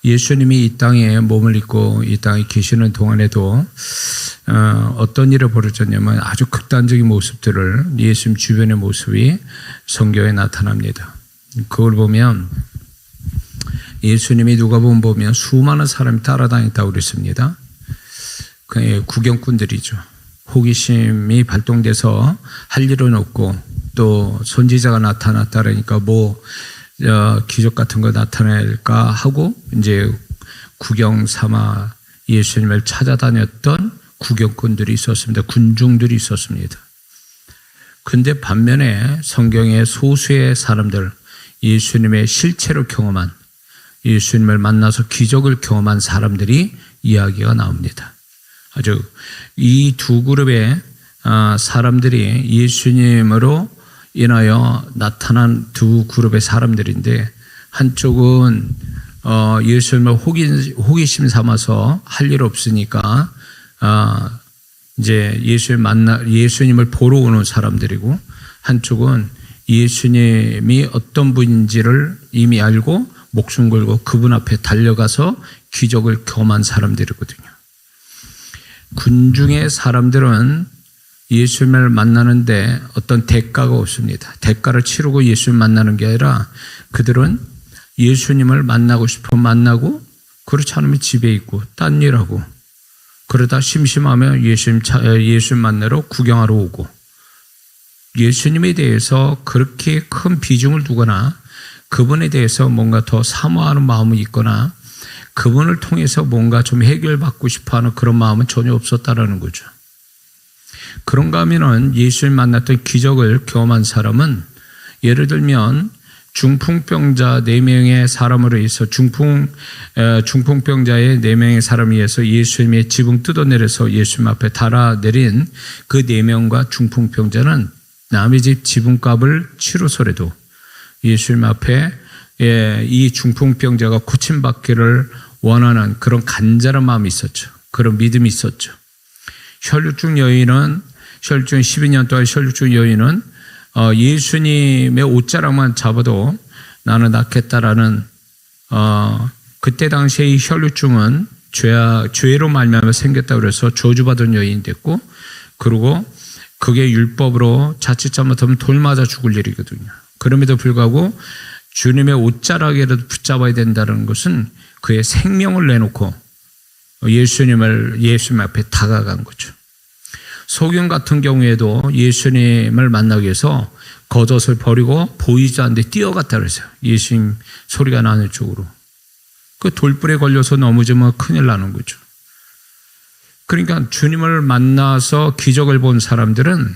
예수님이 이 땅에 몸을 입고 이 땅에 계시는 동안에도 어떤 일이 벌어졌냐면 아주 극단적인 모습들을 예수님 주변의 모습이 성경에 나타납니다. 그걸 보면 예수님이 누가복음 보면 수많은 사람이 따라다녔다고 그랬습니다. 구경꾼들이죠. 호기심이 발동돼서 할 일은 없고 또 선지자가 나타났다 그러니까 기적 같은 거 나타낼까 하고 이제 구경 삼아 예수님을 찾아다녔던 구경꾼들이 있었습니다. 군중들이 있었습니다. 근데 반면에 성경의 소수의 사람들, 예수님의 실체를 경험한, 예수님을 만나서 기적을 경험한 사람들이 이야기가 나옵니다. 아주 이 두 그룹의 사람들이 예수님으로 인하여 나타난 두 그룹의 사람들인데, 한쪽은 예수님을 호기심 삼아서 할 일 없으니까 이제 예수님을 보러 오는 사람들이고, 한쪽은 예수님이 어떤 분인지를 이미 알고 목숨 걸고 그분 앞에 달려가서 기적을 경험한 사람들이거든요. 군중의 사람들은 예수님을 만나는데 어떤 대가가 없습니다. 대가를 치르고 예수님 만나는 게 아니라 그들은 예수님을 만나고 싶어 만나고, 그렇지 않으면 집에 있고 딴 일하고, 그러다 심심하면 예수님 만나러 구경하러 오고, 예수님에 대해서 그렇게 큰 비중을 두거나 그분에 대해서 뭔가 더 사모하는 마음이 있거나 그분을 통해서 뭔가 좀 해결받고 싶어하는 그런 마음은 전혀 없었다라는 거죠. 그런가 하면은 예수님 만났던 기적을 경험한 사람은, 예를 들면 중풍병자 4명의 사람으로 해서 중풍병자의 4명의 사람에 의해서 예수님의 지붕 뜯어내려서 예수님 앞에 달아내린 그 4명과 중풍병자는 남의 집 지붕값을 치르서라도 예수님 앞에 이 중풍병자가 고침받기를 원하는 그런 간절한 마음이 있었죠. 그런 믿음이 있었죠. 혈루증 여인은 12년 동안 혈루증 여인은 예수님의 옷자락만 잡아도 나는 낫겠다라는, 그때 당시에 이 혈루증은 죄로 말미암아 생겼다고 그래서 저주받은 여인이 됐고, 그리고 그게 율법으로 자칫 잘못하면 돌 맞아 죽을 일이거든요. 그럼에도 불구하고 주님의 옷자락이라도 붙잡아야 된다는 것은 그의 생명을 내놓고 예수님 앞에 다가간 거죠. 소경 같은 경우에도 예수님을 만나기 위해서 겉옷을 버리고 보이지 않는데 뛰어갔다 그랬어요. 예수님 소리가 나는 쪽으로. 그 돌불에 걸려서 넘어지면 큰일 나는 거죠. 그러니까 주님을 만나서 기적을 본 사람들은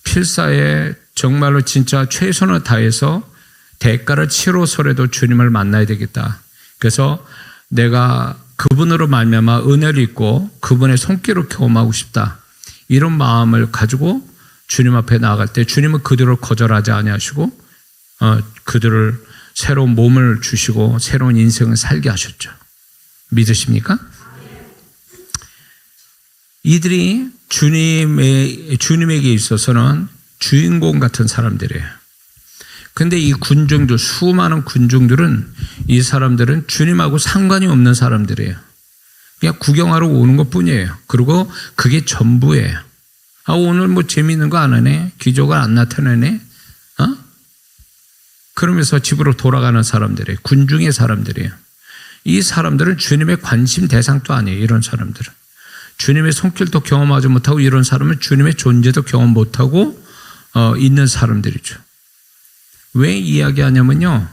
필사에 정말로 진짜 최선을 다해서 대가를 치러서라도 주님을 만나야 되겠다. 그래서 내가 그분으로 말미암아 은혜를 입고 그분의 손길을 경험하고 싶다. 이런 마음을 가지고 주님 앞에 나아갈 때 주님은 그들을 거절하지 아니하시고 그들을 새로운 몸을 주시고 새로운 인생을 살게 하셨죠. 믿으십니까? 이들이 주님에게 있어서는 주인공 같은 사람들이에요. 근데 이 군중들, 수많은 군중들은, 이 사람들은 주님하고 상관이 없는 사람들이에요. 그냥 구경하러 오는 것 뿐이에요. 그리고 그게 전부예요. 오늘 뭐 재미있는 거 안 하네? 기적을 안 나타내네? 그러면서 집으로 돌아가는 사람들이에요. 군중의 사람들이에요. 이 사람들은 주님의 관심 대상도 아니에요. 이런 사람들은. 주님의 손길도 경험하지 못하고, 이런 사람은 주님의 존재도 경험 못하고 있는 사람들이죠. 왜 이야기하냐면요,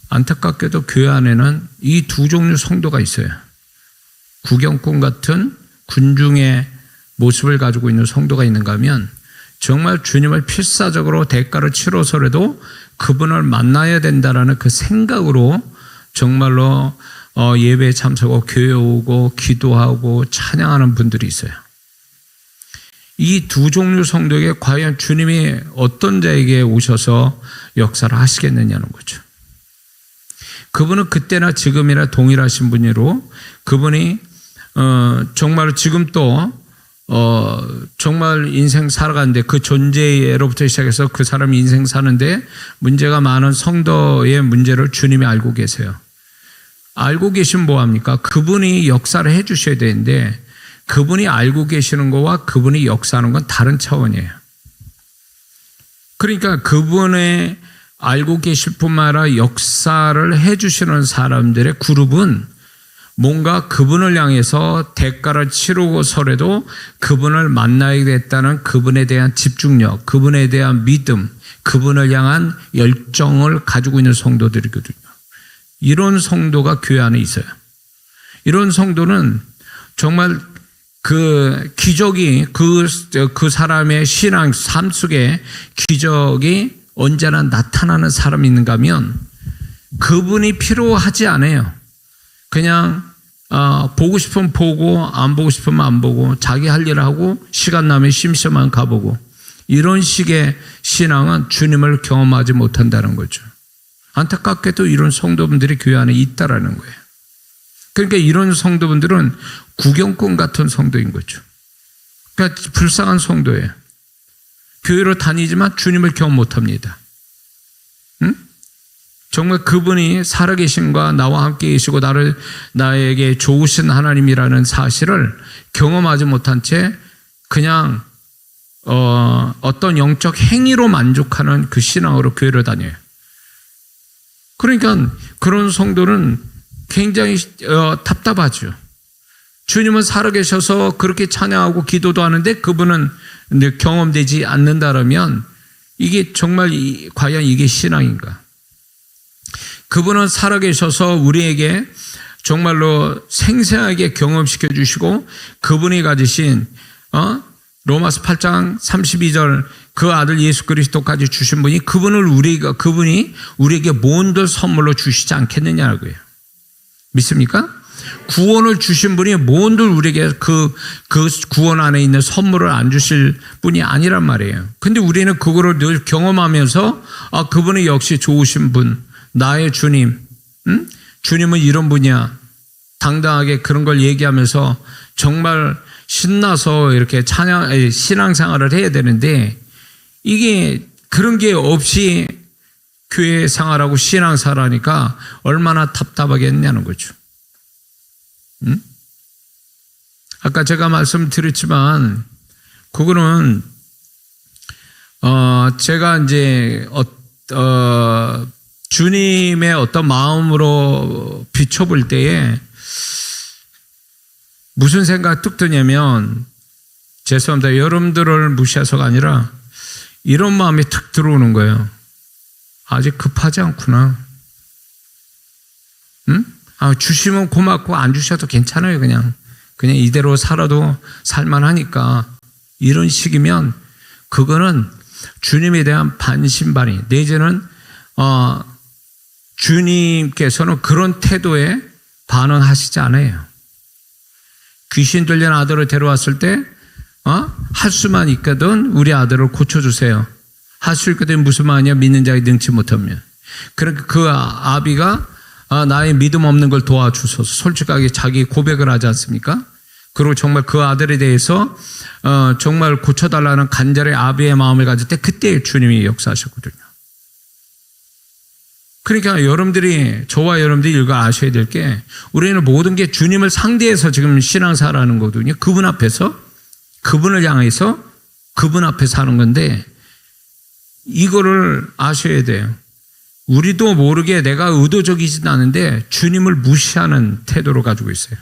안타깝게도 교회 안에는 이 두 종류 성도가 있어요. 구경꾼 같은 군중의 모습을 가지고 있는 성도가 있는가 하면, 정말 주님을 필사적으로 대가를 치러서라도 그분을 만나야 된다라는 그 생각으로 정말로 예배에 참석하고 교회 오고 기도하고 찬양하는 분들이 있어요. 이 두 종류 성도에게 과연 주님이 어떤 자에게 오셔서 역사를 하시겠느냐는 거죠. 그분은 그때나 지금이나 동일하신 분이로, 그분이 정말 지금 또 정말 인생 살아가는데, 그 존재로부터 시작해서 그 사람이 인생 사는데 문제가 많은 성도의 문제를 주님이 알고 계세요. 알고 계시면 뭐합니까? 그분이 역사를 해 주셔야 되는데 그분이 알고 계시는 거와 그분이 역사하는 건 다른 차원이에요. 그러니까 그분의 알고 계실 뿐만 아니라 역사를 해 주시는 사람들의 그룹은 뭔가 그분을 향해서 대가를 치르고서라도 그분을 만나야겠다는 그분에 대한 집중력, 그분에 대한 믿음, 그분을 향한 열정을 가지고 있는 성도들이거든요. 이런 성도가 교회 안에 있어요. 이런 성도는 정말 그 기적이 그 사람의 신앙 삶 속에 기적이 언제나 나타나는 사람이 있는가 하면 그분이 필요하지 않아요. 그냥 보고 싶으면 보고 안 보고 싶으면 안 보고 자기 할 일 하고 시간 나면 심심하면 가보고 이런 식의 신앙은 주님을 경험하지 못한다는 거죠. 안타깝게도 이런 성도분들이 교회 안에 있다라는 거예요. 그러니까 이런 성도분들은 구경꾼 같은 성도인 거죠. 그러니까 불쌍한 성도예요. 교회로 다니지만 주님을 경험 못합니다. 응? 정말 그분이 살아계신과 나와 함께 계시고 나에게 좋으신 하나님이라는 사실을 경험하지 못한 채 그냥 어떤 영적 행위로 만족하는 그 신앙으로 교회를 다녀요. 그러니까 그런 성도는 굉장히 답답하죠. 주님은 살아계셔서 그렇게 찬양하고 기도도 하는데 그분은 경험되지 않는다라면 이게 정말 과연 이게 신앙인가? 그분은 살아계셔서 우리에게 정말로 생생하게 경험시켜 주시고 그분이 가지신 로마서 8장 32절 그 아들 예수 그리스도까지 주신 분이 그분이 우리에게 뭔들 선물로 주시지 않겠느냐고요. 믿습니까? 구원을 주신 분이 뭔들 우리에게 그 구원 안에 있는 선물을 안 주실 분이 아니란 말이에요. 근데 우리는 그거를 늘 경험하면서 그분이 역시 좋으신 분, 나의 주님, 주님은 이런 분이야. 당당하게 그런 걸 얘기하면서 정말 신나서 이렇게 신앙생활을 해야 되는데 이게 그런 게 없이 교회 생활하고 신앙생활하니까 얼마나 답답하겠냐는 거죠. 아까 제가 말씀드렸지만 그거는 제가 이제 주님의 어떤 마음으로 비춰볼 때에 무슨 생각이 뚝 드냐면 죄송합니다. 여러분들을 무시해서가 아니라 이런 마음이 툭 들어오는 거예요. 아직 급하지 않구나. 주시면 고맙고 안 주셔도 괜찮아요. 그냥 이대로 살아도 살만하니까 이런 식이면 그거는 주님에 대한 반신반의 내지는 주님께서는 그런 태도에 반응하시지 않아요. 귀신 들린 아들을 데려왔을 때 할 수만 있거든 우리 아들을 고쳐주세요. 할 수 있거든 무슨 말이냐 믿는 자가 능치 못하면. 그러니까 그 아비가 나의 믿음 없는 걸 도와주소서 솔직하게 자기 고백을 하지 않습니까? 그리고 정말 그 아들에 대해서 정말 고쳐달라는 간절의 아비의 마음을 가질 때 그때 주님이 역사하셨거든요. 그러니까 저와 여러분들이 이거 아셔야 될 게 우리는 모든 게 주님을 상대해서 지금 신앙생활하는 거거든요. 그분 앞에서 그분을 향해서 그분 앞에서 하는 건데 이거를 아셔야 돼요. 우리도 모르게 내가 의도적이진 않은데 주님을 무시하는 태도로 가지고 있어요.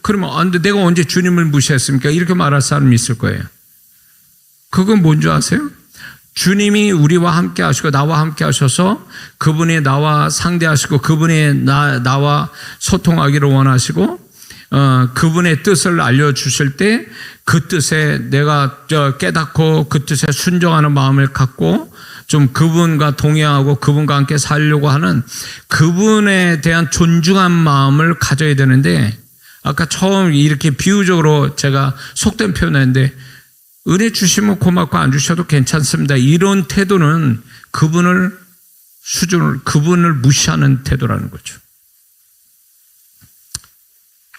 그러면 내가 언제 주님을 무시했습니까? 이렇게 말할 사람이 있을 거예요. 그건 뭔지 아세요? 주님이 우리와 함께 하시고 나와 함께 하셔서 그분이 나와 상대하시고 그분이 나와 소통하기를 원하시고 그분의 뜻을 알려주실 때 그 뜻에 내가 깨닫고 그 뜻에 순종하는 마음을 갖고 좀 그분과 동행하고 그분과 함께 살려고 하는 그분에 대한 존중한 마음을 가져야 되는데 아까 처음 이렇게 비유적으로 제가 속된 표현했는데 은혜 주시면 고맙고 안 주셔도 괜찮습니다. 이런 태도는 그분을 무시하는 태도라는 거죠.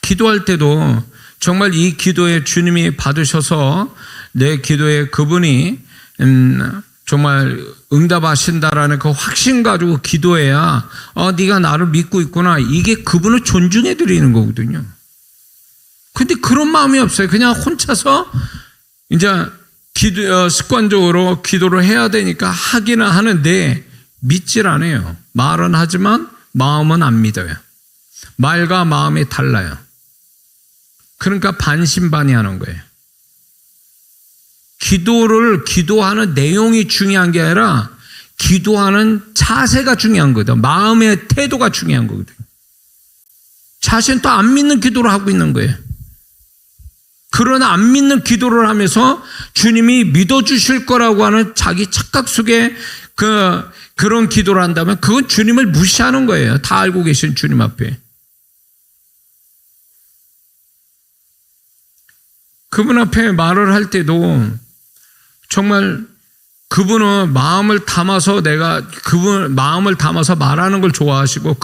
기도할 때도 정말 이 기도에 주님이 받으셔서 내 기도에 그분이 정말 응답하신다라는 그 확신 가지고 기도해야 네가 나를 믿고 있구나. 이게 그분을 존중해 드리는 거거든요. 근데 그런 마음이 없어요. 그냥 혼자서 이제 습관적으로 기도를 해야 되니까 하기는 하는데 믿질 않아요. 말은 하지만 마음은 안 믿어요. 말과 마음이 달라요. 그러니까 반신반의하는 거예요. 기도하는 내용이 중요한 게 아니라 기도하는 자세가 중요한 거거든. 마음의 태도가 중요한 거거든. 자신은 또 안 믿는 기도를 하고 있는 거예요. 그러나 안 믿는 기도를 하면서 주님이 믿어주실 거라고 하는 자기 착각 속에 그런 기도를 한다면 그건 주님을 무시하는 거예요. 다 알고 계신 주님 앞에. 그분 앞에 말을 할 때도 정말 그분은 마음을 담아서 마음을 담아서 말하는 걸 좋아하시고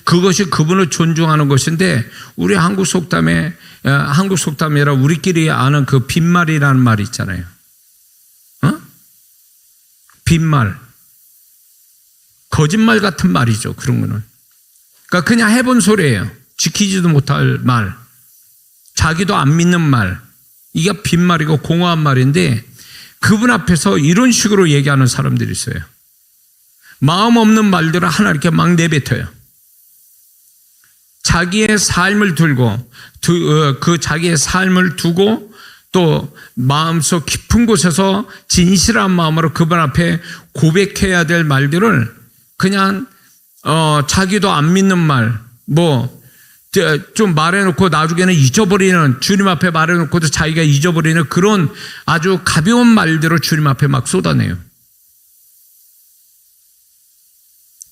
그것이 그분을 존중하는 것인데 우리 한국 속담이라 우리끼리 아는 그 빈말이라는 말이 있잖아요. 빈말. 거짓말 같은 말이죠. 그런 거는. 그러니까 그냥 해본 소리예요. 지키지도 못할 말. 자기도 안 믿는 말. 이게 빈말이고 공허한 말인데 그분 앞에서 이런 식으로 얘기하는 사람들이 있어요. 마음 없는 말들을 하나 이렇게 막 내뱉어요. 자기의 삶을 자기의 삶을 두고 또 마음속 깊은 곳에서 진실한 마음으로 그분 앞에 고백해야 될 말들을 그냥 자기도 안 믿는 말, 좀 말해놓고 나중에는 잊어버리는, 주님 앞에 말해놓고도 자기가 잊어버리는 그런 아주 가벼운 말들을 주님 앞에 막 쏟아내요.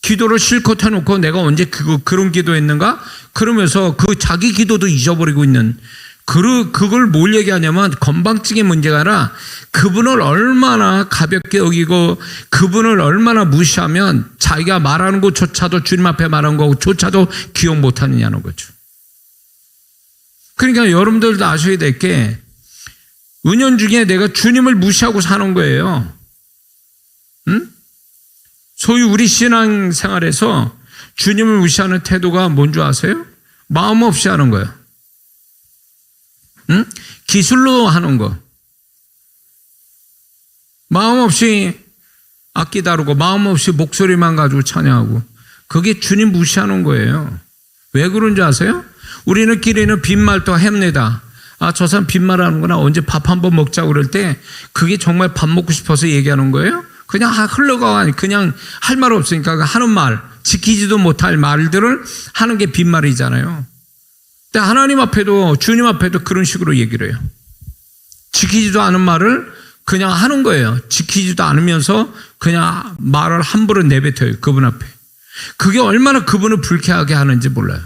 기도를 실컷 해놓고 내가 언제 그런 기도했는가? 그러면서 그 자기 기도도 잊어버리고 있는, 그걸 뭘 얘기하냐면 건방지게 문제가 아니라 그분을 얼마나 가볍게 여기고 그분을 얼마나 무시하면 자기가 말하는 것조차도, 주님 앞에 말하는 것조차도 기억 못하느냐는 거죠. 그러니까 여러분들도 아셔야 될 게 은연중에 내가 주님을 무시하고 사는 거예요. 응? 소위 우리 신앙생활에서 주님을 무시하는 태도가 뭔지 아세요? 마음 없이 하는 거예요. 응? 기술로 하는 거. 마음 없이 악기 다루고 마음 없이 목소리만 가지고 찬양하고, 그게 주님 무시하는 거예요. 왜 그런지 아세요? 우리는 길에는 빈말도 합니다. 저 사람 빈말하는구나. 언제 밥 한번 먹자고 그럴 때 그게 정말 밥 먹고 싶어서 얘기하는 거예요? 그냥 흘러가, 그냥 할 말 없으니까 하는 말, 지키지도 못할 말들을 하는 게 빈말이잖아요. 근데 하나님 앞에도, 주님 앞에도 그런 식으로 얘기를 해요. 지키지도 않은 말을 그냥 하는 거예요. 지키지도 않으면서 그냥 말을 함부로 내뱉어요. 그분 앞에. 그게 얼마나 그분을 불쾌하게 하는지 몰라요.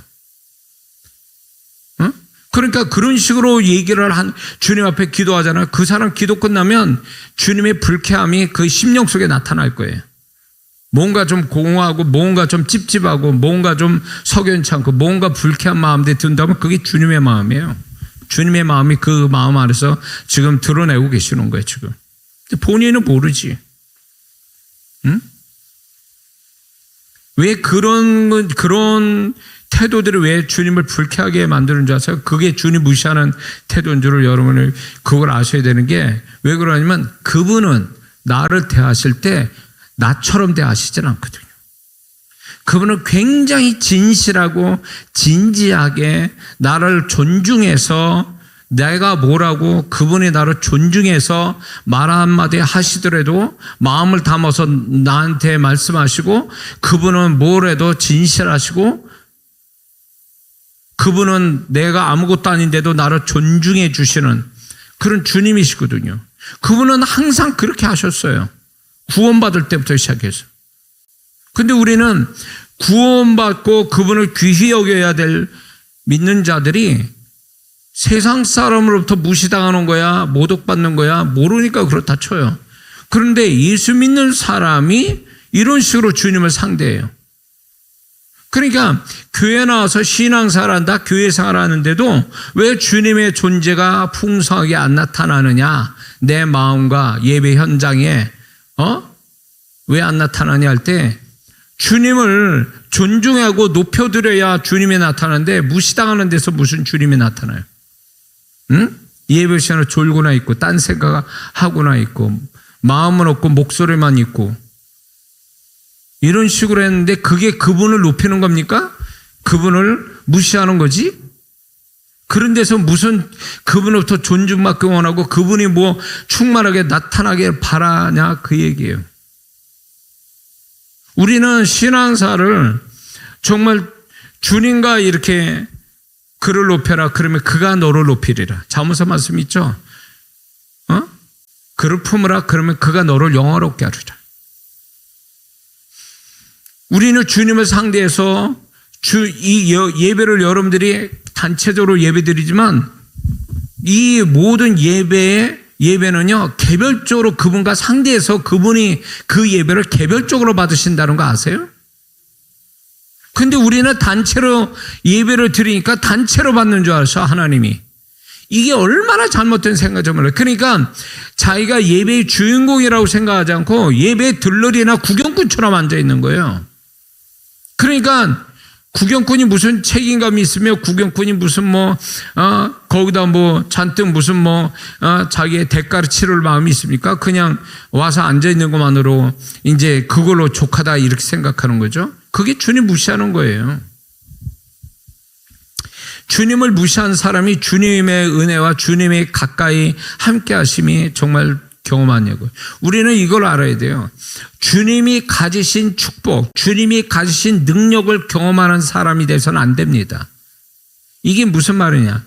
응? 그러니까 그런 식으로 얘기를 주님 앞에 기도하잖아요. 그 사람 기도 끝나면 주님의 불쾌함이 그 심령 속에 나타날 거예요. 뭔가 좀 공허하고, 뭔가 좀 찝찝하고, 뭔가 좀 석연치 않고, 뭔가 불쾌한 마음들이 든다면 그게 주님의 마음이에요. 주님의 마음이 그 마음 안에서 지금 드러내고 계시는 거예요, 지금. 본인은 모르지. 응? 왜 그런 태도들이 왜 주님을 불쾌하게 만드는 줄 아세요? 그게 주님 무시하는 태도인 줄을 여러분을 그걸 아셔야 되는 게, 왜 그러냐면 그분은 나를 대하실 때 나처럼 대하시진 않거든요. 그분은 굉장히 진실하고 진지하게 나를 존중해서, 내가 뭐라고 그분이 나를 존중해서 말 한마디 하시더라도 마음을 담아서 나한테 말씀하시고, 그분은 뭘 해도 진실하시고, 그분은 내가 아무것도 아닌데도 나를 존중해 주시는 그런 주님이시거든요. 그분은 항상 그렇게 하셨어요. 구원받을 때부터 시작해서. 근데 우리는 구원받고 그분을 귀히 여겨야 될 믿는 자들이 세상 사람으로부터 무시당하는 거야, 모독받는 거야, 모르니까 그렇다 쳐요. 그런데 예수 믿는 사람이 이런 식으로 주님을 상대해요. 그러니까 교회 나와서 신앙생활한다, 교회 생활하는데도 왜 주님의 존재가 풍성하게 안 나타나느냐, 내 마음과 예배 현장에 왜 안 나타나냐 할 때 주님을 존중하고 높여드려야 주님이 나타나는데 무시당하는 데서 무슨 주님이 나타나요? 응? 예배 시간에 졸고나 있고 딴 생각하고나 있고 마음은 없고 목소리만 있고 이런 식으로 했는데 그게 그분을 높이는 겁니까? 그분을 무시하는 거지? 그런 데서 무슨 그분으로부터 존중받기 원하고 그분이 뭐 충만하게 나타나게 바라냐 그 얘기예요. 우리는 신앙사를 정말 주님과 이렇게 그를 높여라 그러면 그가 너를 높이리라. 잠언서 말씀 있죠? 그를 품으라 그러면 그가 너를 영화롭게 하리라. 우리는 주님을 상대해서 이 예배를 여러분들이 단체적으로 예배드리지만 이 모든 예배는요 개별적으로 그분과 상대해서 그분이 그 예배를 개별적으로 받으신다는 거 아세요? 근데 우리는 단체로 예배를 드리니까 단체로 받는 줄 알았어 하나님이. 이게 얼마나 잘못된 생각인지 몰라요. 그러니까 자기가 예배의 주인공이라고 생각하지 않고 예배의 들러리나 구경꾼처럼 앉아 있는 거예요. 그러니까 구경꾼이 무슨 책임감이 있으며 구경꾼이 무슨 거기다 잔뜩 무슨 자기의 대가를 치를 마음이 있습니까? 그냥 와서 앉아 있는 것만으로 이제 그걸로 족하다 이렇게 생각하는 거죠. 그게 주님 무시하는 거예요. 주님을 무시한 사람이 주님의 은혜와 주님의 가까이 함께 하심이 정말 경험하냐고요. 우리는 이걸 알아야 돼요. 주님이 가지신 축복, 주님이 가지신 능력을 경험하는 사람이 돼서는 안 됩니다. 이게 무슨 말이냐?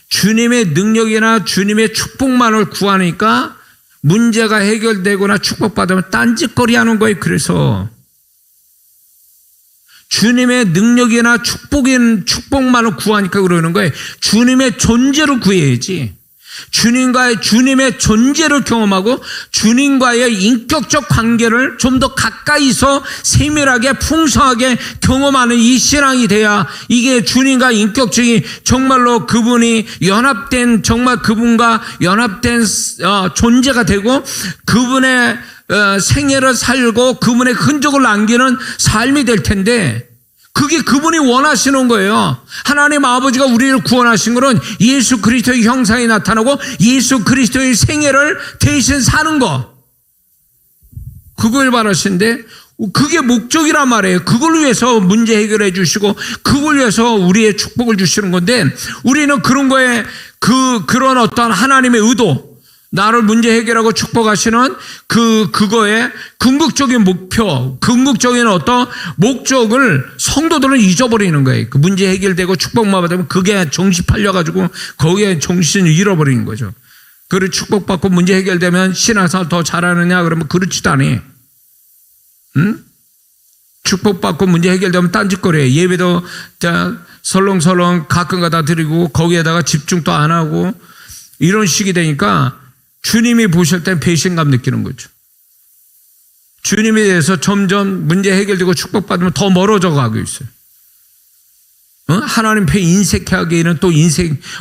주님의 능력이나 주님의 축복만을 구하니까 문제가 해결되거나 축복받으면 딴짓거리 하는 거예요. 그래서 주님의 능력이나 축복만을 구하니까 그러는 거예요. 주님의 존재를 구해야지. 주님의 존재를 경험하고 주님과의 인격적 관계를 좀 더 가까이서 세밀하게 풍성하게 경험하는 이 신앙이 돼야 이게 주님과 인격적인 정말로 그분이 연합된 정말 그분과 연합된 존재가 되고 그분의 생애를 살고 그분의 흔적을 남기는 삶이 될 텐데 그게 그분이 원하시는 거예요. 하나님 아버지가 우리를 구원하신 것은 예수 그리스도의 형상이 나타나고 예수 그리스도의 생애를 대신 사는 거. 그걸 바라시는데 그게 목적이란 말이에요. 그걸 위해서 문제 해결해 주시고 그걸 위해서 우리의 축복을 주시는 건데 우리는 그런 거에 그런 어떤 하나님의 의도 나를 문제 해결하고 축복하시는 그거에 궁극적인 목표, 궁극적인 어떤 목적을 성도들은 잊어버리는 거예요. 그 문제 해결되고 축복만 받으면 그게 정신 팔려가지고 거기에 정신을 잃어버리는 거죠. 그리고 축복받고 문제 해결되면 신앙생활 더 잘하느냐 그러면 그렇지도 않아요. 응? 축복받고 문제 해결되면 딴짓거려요. 예배도 설렁설렁 가끔가다 드리고 거기에다가 집중도 안 하고 이런 식이 되니까 주님이 보실 땐 배신감 느끼는 거죠. 주님에 대해서 점점 문제 해결되고 축복받으면 더 멀어져 가고 있어요. 하나님 편 인색하기에는 또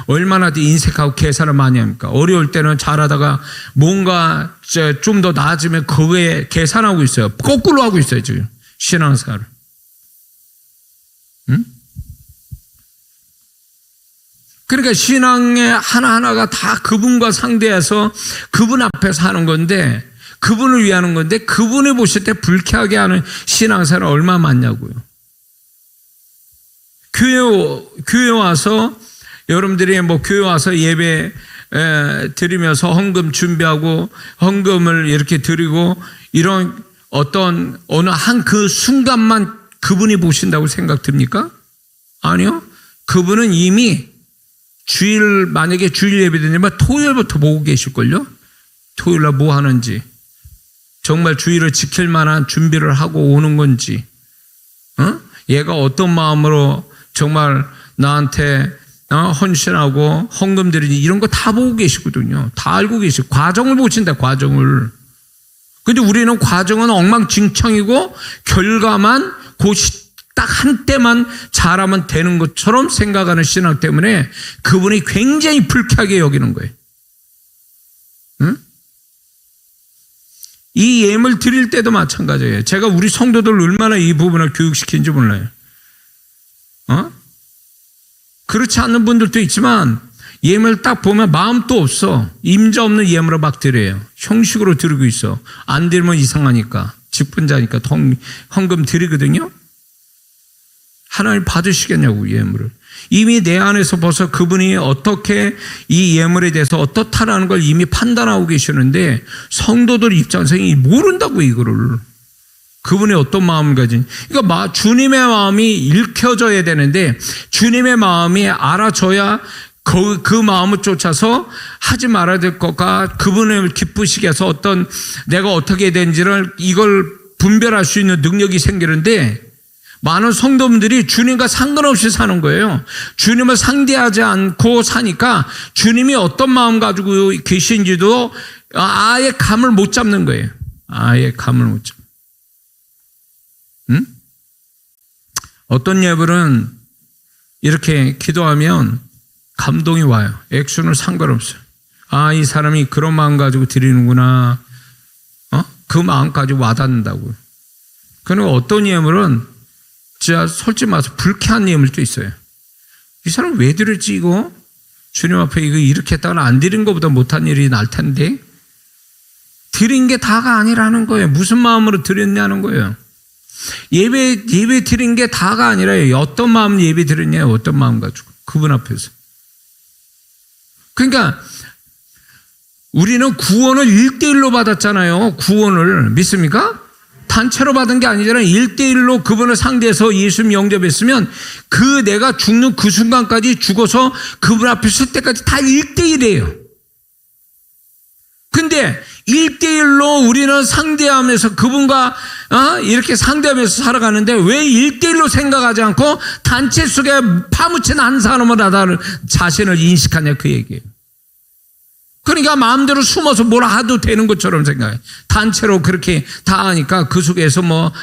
얼마나 인색하고 계산을 많이 합니까? 어려울 때는 잘하다가 뭔가 좀 더 나아지면 그거에 계산하고 있어요. 거꾸로 하고 있어요, 지금. 신앙생활을. 응? 그러니까 신앙의 하나하나가 다 그분과 상대해서 그분 앞에서 하는 건데 그분을 위하는 건데 그분이 보실 때 불쾌하게 하는 신앙생활 얼마나 많냐고요. 교회 와서 여러분들이 교회 와서 예배 드리면서 헌금 준비하고 헌금을 이렇게 드리고 이런 어느 한 그 순간만 그분이 보신다고 생각됩니까? 아니요. 그분은 이미 만약에 주일 예배 드리면 토요일부터 보고 계실걸요? 토요일날 뭐 하는지, 정말 주일을 지킬 만한 준비를 하고 오는 건지, 얘가 어떤 마음으로 정말 나한테 헌신하고 헌금 드리니 이런 거 다 보고 계시거든요. 다 알고 계시고 과정을 보신다, 과정을. 근데 우리는 과정은 엉망진창이고 결과만 딱 한때만 잘하면 되는 것처럼 생각하는 신앙 때문에 그분이 굉장히 불쾌하게 여기는 거예요. 응? 이 예물 드릴 때도 마찬가지예요. 제가 우리 성도들 얼마나 이 부분을 교육시키는지 몰라요. 그렇지 않는 분들도 있지만 예물 딱 보면 마음도 없어. 임자 없는 예물을 막 드려요. 형식으로 드리고 있어. 안 드리면 이상하니까. 직분자니까 헌금 드리거든요. 하나님 받으시겠냐고, 예물을. 이미 내 안에서 벌써 그분이 어떻게 이 예물에 대해서 어떻다라는 걸 이미 판단하고 계시는데 성도들 입장에서 모른다고, 이거를. 그분이 어떤 마음을 가진. 그러니까 주님의 마음이 읽혀져야 되는데 주님의 마음이 알아져야 그 마음을 쫓아서 하지 말아야 될 것과 그분을 기쁘시게 해서 어떤 내가 어떻게 되는지를 이걸 분별할 수 있는 능력이 생기는데 많은 성도분들이 주님과 상관없이 사는 거예요. 주님을 상대하지 않고 사니까 주님이 어떤 마음 가지고 계신지도 아예 감을 못 잡는 거예요. 아예 감을 못 잡는. 응? 어떤 예물은 이렇게 기도하면 감동이 와요. 액수는 상관없어요. 아, 이 사람이 그런 마음 가지고 드리는구나. 그 마음까지 와닿는다고요. 그리고 어떤 예물은 진짜 솔직히 말해서 불쾌한 예물도 있어요. 이 사람 왜 드렸지 이거? 주님 앞에 이거 이렇게 했다가 안 드린 것보다 못한 일이 날 텐데. 드린 게 다가 아니라는 거예요. 무슨 마음으로 드렸냐는 거예요. 예배 드린 게 다가 아니라요. 어떤 마음 예배 드렸냐, 어떤 마음 가지고. 그분 앞에서. 그러니까 우리는 구원을 1대1로 받았잖아요. 구원을. 믿습니까? 단체로 받은 게 아니잖아요. 1대1로 그분을 상대해서 예수님 영접했으면 그 내가 죽는 그 순간까지 죽어서 그분 앞에 설 때까지 다 1대1이에요. 근데 1대1로 우리는 상대하면서 그분과 이렇게 상대하면서 살아가는데 왜 1대1로 생각하지 않고 단체 속에 파묻힌 한 사람을 나다를 자신을 인식하냐 그 얘기예요. 그러니까 마음대로 숨어서 뭐라 해도 되는 것처럼 생각해. 단체로 그렇게 다 하니까 그 속에서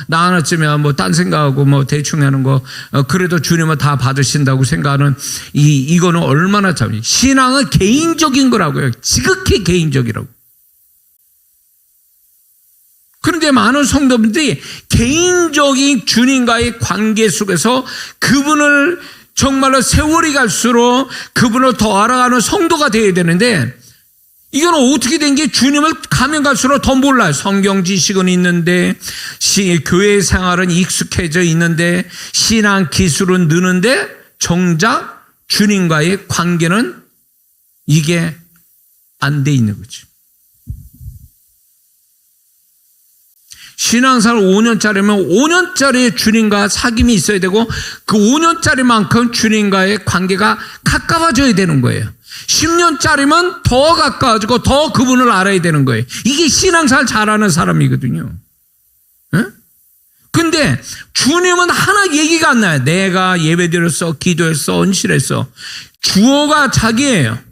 나 하나쯤이야 딴 생각하고 대충 하는 거 그래도 주님은 다 받으신다고 생각하는 이거는 얼마나 참 신앙은 개인적인 거라고요. 지극히 개인적이라고. 그런데 많은 성도분들이 개인적인 주님과의 관계 속에서 그분을 정말로 세월이 갈수록 그분을 더 알아가는 성도가 되어야 되는데 이건 어떻게 된 게 주님을 가면 갈수록 더 몰라요. 성경 지식은 있는데 교회 생활은 익숙해져 있는데 신앙 기술은 느는데 정작 주님과의 관계는 이게 안 돼 있는 거죠. 신앙생활 5년짜리면 5년짜리 주님과 사귐이 있어야 되고 그 5년짜리만큼 주님과의 관계가 가까워져야 되는 거예요. 10년짜리면 더 가까워지고 더 그분을 알아야 되는 거예요. 이게 신앙생활 잘하는 사람이거든요. 근데 주님은 하나 얘기가 안 나요. 내가 예배드렸어, 기도했어, 언실했어. 주어가 자기예요.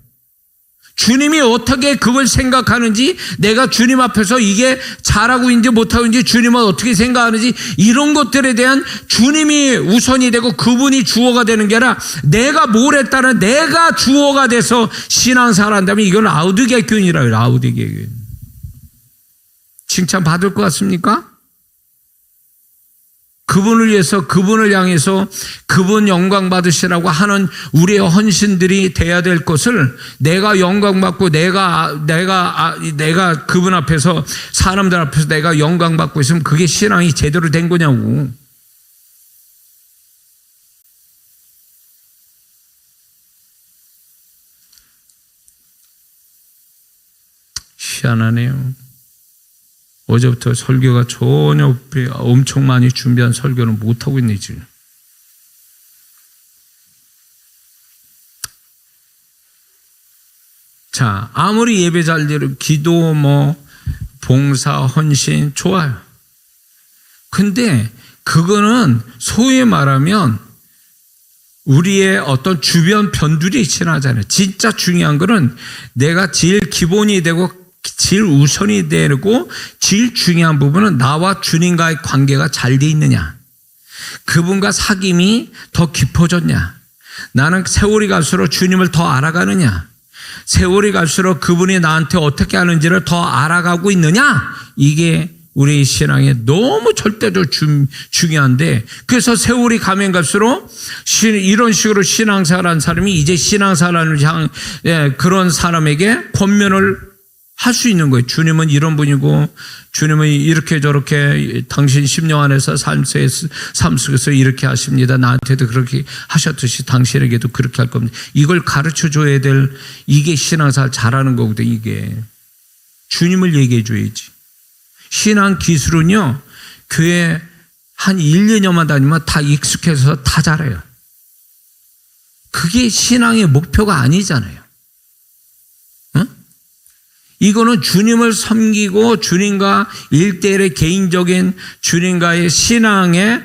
주님이 어떻게 그걸 생각하는지, 내가 주님 앞에서 이게 잘하고 있는지 못하고 있는지, 주님은 어떻게 생각하는지, 이런 것들에 대한 주님이 우선이 되고 그분이 주어가 되는 게 아니라 내가 뭘 했다는 내가 주어가 돼서 신앙생활 한다면 이건 라우디게교인이라고 해요. 라우디게교인. 칭찬 받을 것 같습니까? 그분을 위해서, 그분을 향해서 그분 영광 받으시라고 하는 우리의 헌신들이 돼야 될 것을 내가 영광 받고 내가 그분 앞에서 사람들 앞에서 내가 영광 받고 있으면 그게 신앙이 제대로 된 거냐고. 희한하네요. 어제부터 설교가 전혀 엄청 많이 준비한 설교는 못하고 있네, 지금. 자, 아무리 예배 잘 드리고, 기도, 봉사, 헌신, 좋아요. 근데 그거는 소위 말하면 우리의 어떤 주변 변두리에 지나잖아요. 진짜 중요한 거는 내가 제일 기본이 되고 제일 우선이 되고 제일 중요한 부분은 나와 주님과의 관계가 잘 돼 있느냐, 그분과 사귐이 더 깊어졌냐, 나는 세월이 갈수록 주님을 더 알아가느냐, 세월이 갈수록 그분이 나한테 어떻게 하는지를 더 알아가고 있느냐, 이게 우리 신앙에 너무 절대적으로 중요한데, 그래서 세월이 가면 갈수록 이런 식으로 신앙생활하는 사람이 이제 신앙생활을 그런 사람에게 권면을 할 수 있는 거예요. 주님은 이런 분이고, 주님은 이렇게 저렇게 당신 심령 안에서 삶 속에서 이렇게 하십니다. 나한테도 그렇게 하셨듯이 당신에게도 그렇게 할 겁니다. 이걸 가르쳐 줘야 될, 이게 신앙생활 잘하는 거거든요. 이게 주님을 얘기해 줘야지. 신앙 기술은요, 교회 한 1, 2년만 다니면 다 익숙해서 다 잘해요. 그게 신앙의 목표가 아니잖아요. 이거는 주님을 섬기고 주님과 1대1의 개인적인 주님과의 신앙에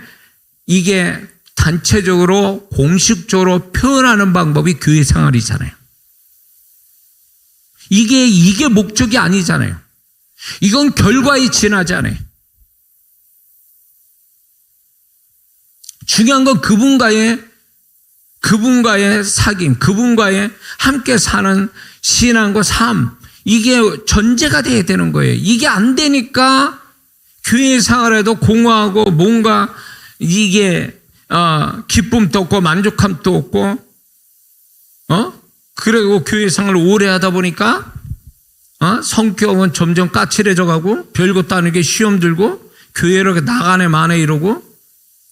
이게 단체적으로 공식적으로 표현하는 방법이 교회 생활이잖아요. 이게 목적이 아니잖아요. 이건 결과에 지나지 않아요. 중요한 건 그분과의 사귐, 그분과의 함께 사는 신앙과 삶, 이게 전제가 돼야 되는 거예요. 이게 안 되니까 교회 생활에도 공허하고 뭔가 이게 기쁨도 없고 만족함도 없고, 그리고 교회 생활을 오래 하다 보니까 성격은 점점 까칠해져 가고 별것도 아니게 시험 들고 교회로 나가네 마네 이러고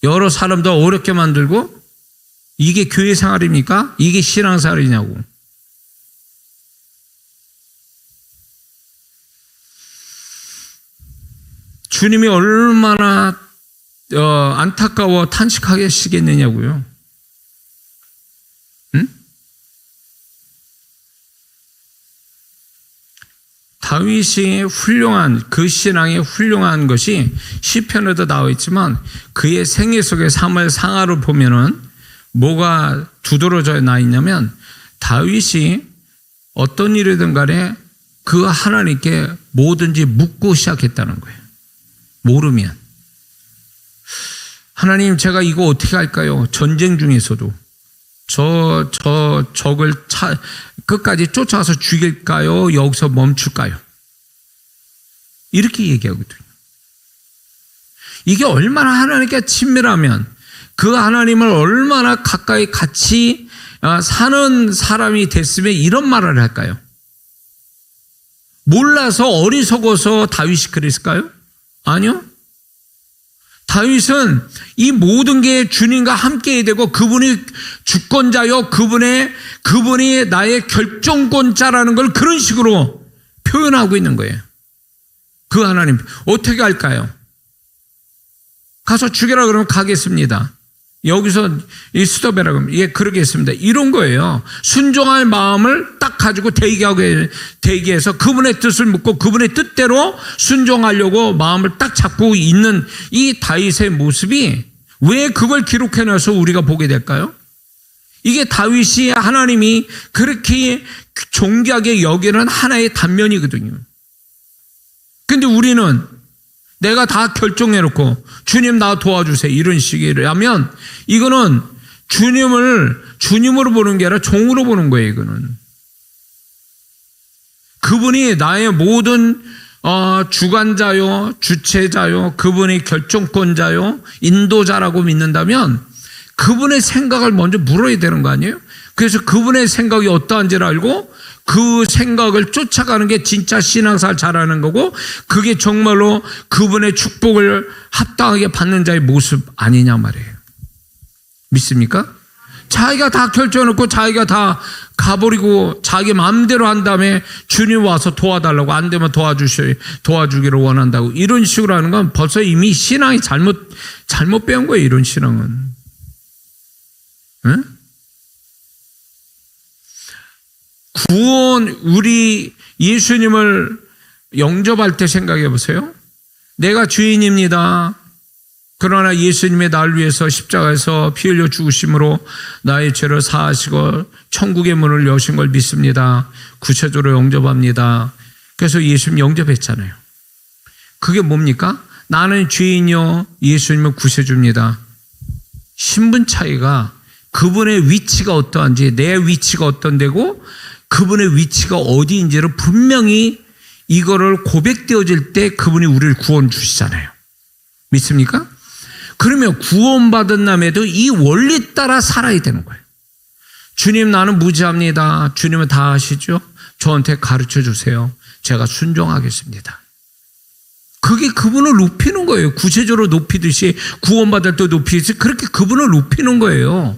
여러 사람도 어렵게 만들고, 이게 교회 생활입니까? 이게 신앙생활이냐고. 주님이 얼마나 안타까워 탄식하시겠느냐고요. 응? 다윗이 훌륭한, 그 신앙이 훌륭한 것이 시편에도 나와 있지만 그의 생애 속의 삶을 상하로 보면은 뭐가 두드러져 나 있냐면, 다윗이 어떤 일이든 간에 그 하나님께 뭐든지 묻고 시작했다는 거예요. 모르면. 하나님, 제가 이거 어떻게 할까요? 전쟁 중에서도 적을 끝까지 쫓아가서 죽일까요? 여기서 멈출까요? 이렇게 얘기하거든요. 이게 얼마나 하나님께 친밀하면, 그 하나님을 얼마나 가까이 같이 사는 사람이 됐으면 이런 말을 할까요? 몰라서 어리석어서 다윗이 그랬을까요? 아니요. 다윗은 이 모든 게 주님과 함께 되고 그분이 주권자요, 그분이 나의 결정권자라는 걸 그런 식으로 표현하고 있는 거예요. 그 하나님 어떻게 할까요? 가서 죽여라 그러면 가겠습니다. 여기서 이 스톱해라 그러면 예, 그러겠습니다. 이런 거예요. 순종할 마음을 딱 가지고 대기해서 그분의 뜻을 묻고 그분의 뜻대로 순종하려고 마음을 딱 잡고 있는 이 다윗의 모습이 왜 그걸 기록해놔서 우리가 보게 될까요? 이게 다윗이 하나님이 그렇게 존귀하게 여기는 하나의 단면이거든요. 근데 우리는 내가 다 결정해놓고 주님 나 도와주세요 이런 식이라면 이거는 주님으로 보는 게 아니라 종으로 보는 거예요. 이거는 그분이 나의 모든 주관자요, 주체자요, 그분이 결정권자요, 인도자라고 믿는다면 그분의 생각을 먼저 물어야 되는 거 아니에요? 그래서 그분의 생각이 어떠한지를 알고 그 생각을 쫓아가는 게 진짜 신앙생활 잘하는 거고, 그게 정말로 그분의 축복을 합당하게 받는 자의 모습 아니냐 말이에요. 믿습니까? 자기가 다 결정해놓고 자기가 다 가버리고 자기 마음대로 한 다음에 주님 와서 도와달라고, 안 되면 도와주기를 원한다고 이런 식으로 하는 건 벌써 이미 신앙이 잘못 배운 거예요. 이런 신앙은. 응? 구원, 우리 예수님을 영접할 때 생각해 보세요. 내가 주인입니다. 그러나 예수님의 나를 위해서 십자가에서 피 흘려 죽으심으로 나의 죄를 사하시고 천국의 문을 여신 걸 믿습니다. 구체적으로 영접합니다. 그래서 예수님 영접했잖아요. 그게 뭡니까? 나는 죄인이요, 예수님은 구세주입니다. 신분 차이가, 그분의 위치가 어떠한지, 내 위치가 어떤 데고 그분의 위치가 어디인지를 분명히 이거를 고백되어질 때 그분이 우리를 구원 주시잖아요. 믿습니까? 그러면 구원받은 남에도 이 원리 따라 살아야 되는 거예요. 주님, 나는 무지합니다. 주님은 다 아시죠? 저한테 가르쳐 주세요. 제가 순종하겠습니다. 그게 그분을 높이는 거예요. 구체적으로 높이듯이 구원받을 때 높이듯이 그렇게 그분을 높이는 거예요.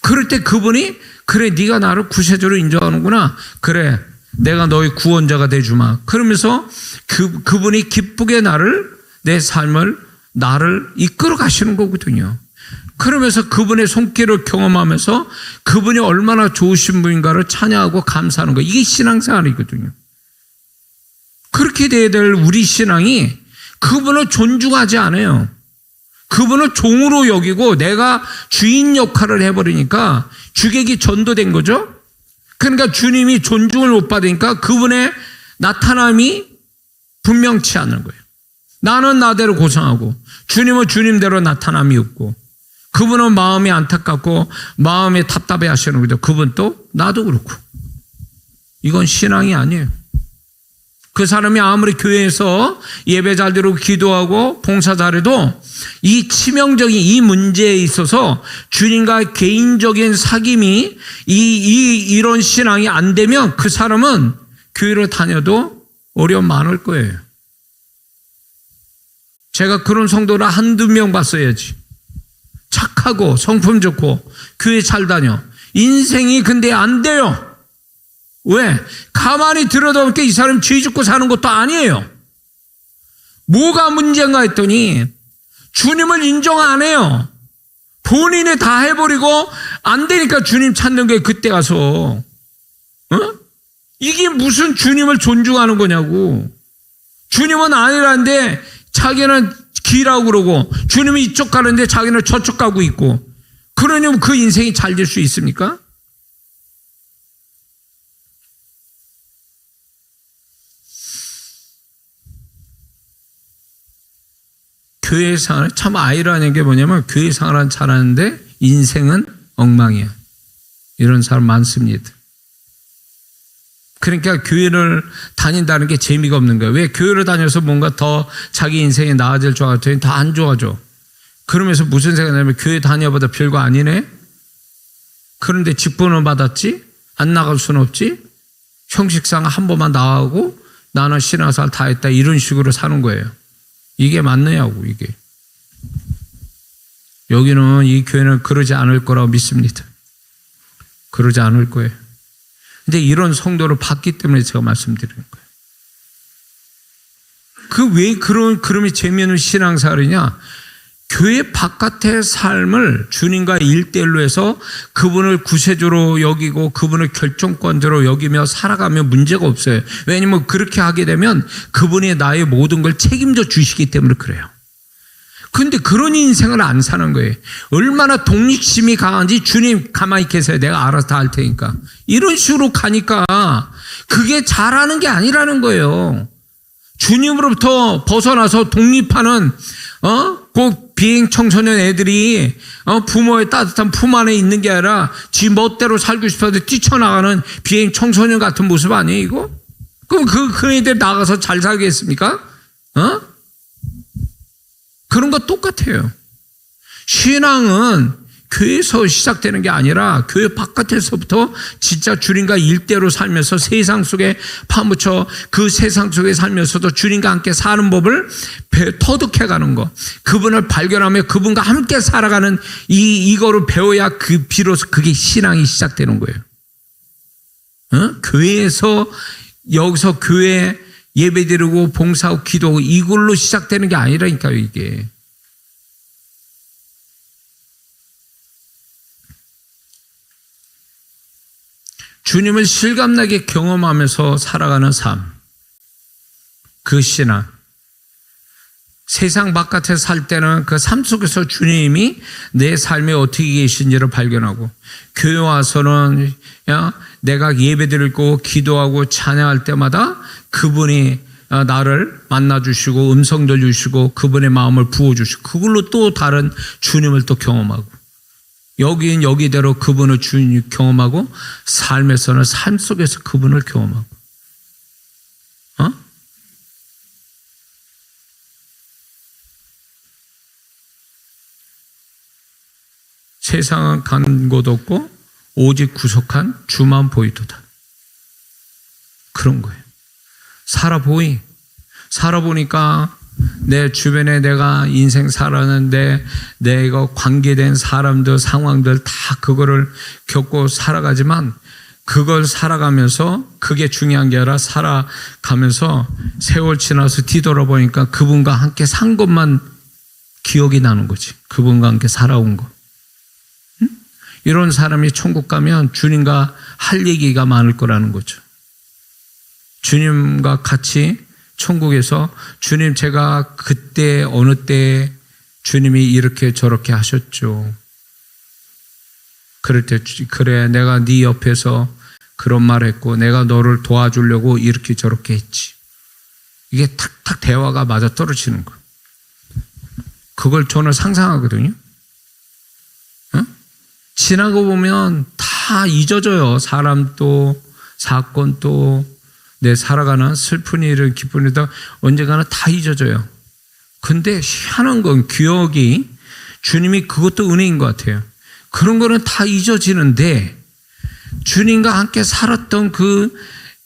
그럴 때 그분이 그래, 네가 나를 구체적으로 인정하는구나. 그래, 내가 너의 구원자가 돼주마. 그러면서 그분이 기쁘게 내 삶을 나를 이끌어 가시는 거거든요. 그러면서 그분의 손길을 경험하면서 그분이 얼마나 좋으신 분인가를 찬양하고 감사하는 거예요. 이게 신앙생활이거든요. 그렇게 돼야 될 우리 신앙이 그분을 존중하지 않아요. 그분을 종으로 여기고 내가 주인 역할을 해버리니까 주객이 전도된 거죠. 그러니까 주님이 존중을 못 받으니까 그분의 나타남이 분명치 않은 거예요. 나는 나대로 고생하고 주님은 주님대로 나타남이 없고 그분은 마음이 안타깝고 마음이 답답해 하시는 거죠. 그분 또 나도 그렇고. 이건 신앙이 아니에요. 그 사람이 아무리 교회에서 예배 잘 드리고 기도하고 봉사 잘해도 이 치명적인 이 문제에 있어서 주님과 개인적인 사귐이 이런 신앙이 안 되면 그 사람은 교회를 다녀도 어려움 많을 거예요. 제가 그런 성도를 한두 명 봤어야지. 착하고 성품 좋고 교회 잘 다녀. 인생이 근데 안 돼요. 왜? 가만히 들여다보니까 이 사람 죄 짓고 사는 것도 아니에요. 뭐가 문제인가 했더니 주님을 인정 안 해요. 본인이 다 해버리고 안 되니까 주님 찾는 게 그때 가서 이게 무슨 주님을 존중하는 거냐고. 주님은 아니라는데 자기는 기라고 그러고 주님이 이쪽 가는데 자기는 저쪽 가고 있고 그러냐면 그 인생이 잘 될 수 있습니까? 교회 생활, 참 아이러니한 게 뭐냐면 교회 생활은 잘하는데 인생은 엉망이야. 이런 사람 많습니다. 그러니까 교회를 다닌다는 게 재미가 없는 거예요. 왜? 교회를 다녀서 뭔가 더 자기 인생이 나아질 줄 알았더니 다 안 좋아져. 그러면서 무슨 생각이 나냐면 교회 다녀보다 별거 아니네? 그런데 직분은 받았지? 안 나갈 수는 없지? 형식상 한 번만 나가고 나는 신앙생활 다 했다. 이런 식으로 사는 거예요. 이게 맞느냐고, 이게. 여기는 이 교회는 그러지 않을 거라고 믿습니다. 그러지 않을 거예요. 근데 이런 성도를 봤기 때문에 제가 말씀드리는 거예요. 왜 그럼이 재미있는 신앙생활이냐? 교회 바깥의 삶을 주님과 1대1로 해서 그분을 구세주로 여기고 그분을 결정권자로 여기며 살아가면 문제가 없어요. 왜냐하면 그렇게 하게 되면 그분이 나의 모든 걸 책임져 주시기 때문에 그래요. 그런데 그런 인생을 안 사는 거예요. 얼마나 독립심이 강한지 주님 가만히 계세요. 내가 알아서 다 할 테니까. 이런 식으로 가니까 그게 잘하는 게 아니라는 거예요. 주님으로부터 벗어나서 독립하는 그 비행 청소년 애들이 부모의 따뜻한 품 안에 있는 게 아니라 지 멋대로 살고 싶어서 뛰쳐나가는 비행 청소년 같은 모습 아니에요, 이거? 그럼 그 애들 나가서 잘 살겠습니까? 그런 거 똑같아요. 신앙은 교회에서 시작되는 게 아니라 교회 바깥에서부터 진짜 주님과 일대로 살면서 세상 속에 파묻혀 그 세상 속에 살면서도 주님과 함께 사는 법을 터득해가는 거. 그분을 발견하며 그분과 함께 살아가는 이거를 배워야 비로소 그게 신앙이 시작되는 거예요. 교회에서 여기서 교회 예배드리고 봉사하고 기도하고 이걸로 시작되는 게 아니라니까요, 이게. 주님을 실감나게 경험하면서 살아가는 삶, 그 신앙. 세상 바깥에 살 때는 그 삶 속에서 주님이 내 삶에 어떻게 계신지를 발견하고, 교회 와서는 내가 예배드리고 기도하고 찬양할 때마다 그분이 나를 만나주시고 음성 들려주시고 그분의 마음을 부어주시고 그걸로 또 다른 주님을 또 경험하고, 여기는 여기대로 그분을 주님 경험하고 삶에서는 삶 속에서 그분을 경험하고 세상은 간 곳 없고 오직 구속한 주만 보이도다. 그런 거예요. 살아보니까 내 주변에 내가 인생 살았는데 내가 관계된 사람들, 상황들 다 그거를 겪고 살아가지만 그걸 살아가면서 그게 중요한 게 아니라 살아가면서 세월 지나서 뒤돌아보니까 그분과 함께 산 것만 기억이 나는 거지. 그분과 함께 살아온 거. 응? 이런 사람이 천국 가면 주님과 할 얘기가 많을 거라는 거죠. 주님과 같이 천국에서 주님 제가 그때 어느 때 주님이 이렇게 저렇게 하셨죠. 그럴 때 그래 내가 네 옆에서 그런 말 했고 내가 너를 도와주려고 이렇게 저렇게 했지. 이게 탁탁 대화가 맞아떨어지는 거예요. 그걸 저는 상상하거든요. 어? 지나고 보면 다 잊어져요. 사람도 사건도 내 살아가는 슬픈 일을 기쁜 일도 언젠가는 다 잊어져요. 근데 희한한 건 기억이 주님이 그것도 은혜인 것 같아요. 그런 거는 다 잊어지는데 주님과 함께 살았던 그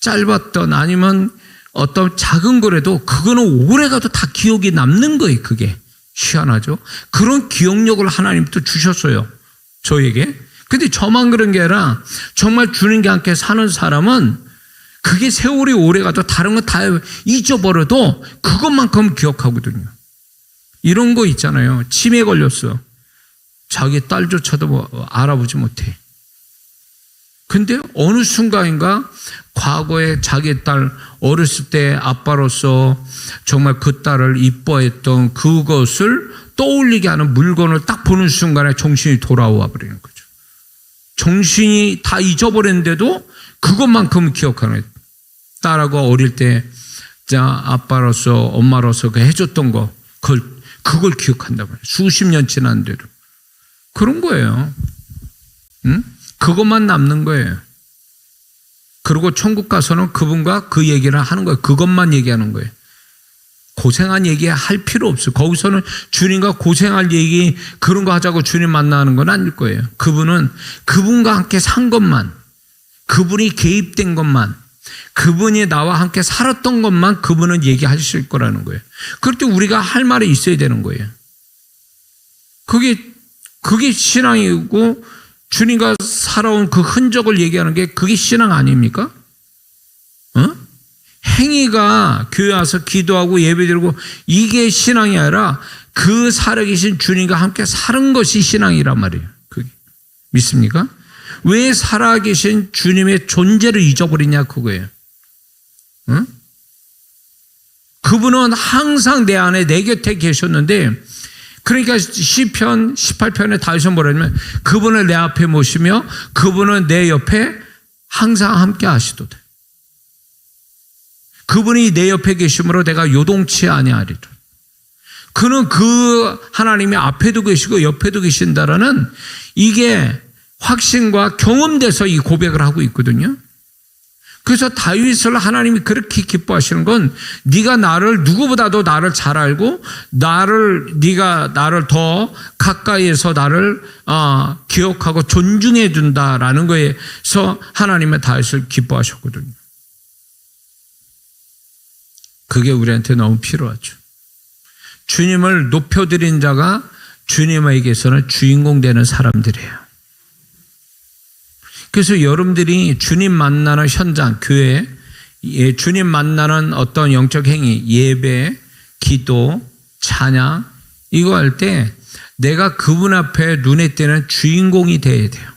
짧았던 아니면 어떤 작은 거라도 그거는 오래가도 다 기억이 남는 거예요. 그게 희한하죠. 그런 기억력을 하나님 또 주셨어요. 저에게. 근데 저만 그런 게 아니라 정말 주님과 함께 사는 사람은 그게 세월이 오래가도 다른 거 다 잊어버려도 그것만큼 기억하거든요. 이런 거 있잖아요. 치매 걸렸어. 자기 딸조차도 알아보지 못해. 근데 어느 순간인가 과거에 자기 딸 어렸을 때 아빠로서 정말 그 딸을 이뻐했던 그것을 떠올리게 하는 물건을 딱 보는 순간에 정신이 돌아와 버리는 거죠. 정신이 다 잊어버렸는데도 그것만큼 기억하는 거예요. 딸하고 어릴 때 아빠로서 엄마로서 해줬던 거 그걸 기억한단 말이에요. 수십 년 지났는데도. 그런 거예요. 응? 그것만 남는 거예요. 그리고 천국 가서는 그분과 그 얘기를 하는 거예요. 그것만 얘기하는 거예요. 고생한 얘기 할 필요 없어요. 거기서는 주님과 고생할 얘기 그런 거 하자고 주님 만나는 건 아닐 거예요. 그분은 그분과 함께 산 것만, 그분이 개입된 것만, 그분이 나와 함께 살았던 것만 그분은 얘기하실 거라는 거예요. 그럴 때 우리가 할 말이 있어야 되는 거예요. 그게 신앙이고 주님과 살아온 그 흔적을 얘기하는 게 그게 신앙 아닙니까? 행위가 교회 와서 기도하고 예배드리고 이게 신앙이 아니라 그 살아계신 주님과 함께 사는 것이 신앙이란 말이에요. 그게 믿습니까? 왜 살아계신 주님의 존재를 잊어버리냐 그거예요. 그분은 항상 내 안에 내 곁에 계셨는데 그러니까 시편 18편에 다윗은 뭐라냐면 그분을 내 앞에 모시며 그분은 내 옆에 항상 함께 하시도다. 그분이 내 옆에 계심으로 내가 요동치 아니하리라. 그는 그 하나님이 앞에도 계시고 옆에도 계신다라는 이게 확신과 경험돼서 이 고백을 하고 있거든요. 그래서 다윗을 하나님이 그렇게 기뻐하시는 건 네가 나를 누구보다도 나를 잘 알고 네가 나를 더 가까이에서 나를 기억하고 존중해 준다라는 거에서 하나님의 다윗을 기뻐하셨거든요. 그게 우리한테 너무 필요하죠. 주님을 높여드린 자가 주님에게서는 주인공 되는 사람들이에요. 그래서 여러분들이 주님 만나는 현장, 교회, 주님 만나는 어떤 영적 행위, 예배, 기도, 찬양 이거 할 때 내가 그분 앞에 눈에 띄는 주인공이 돼야 돼요.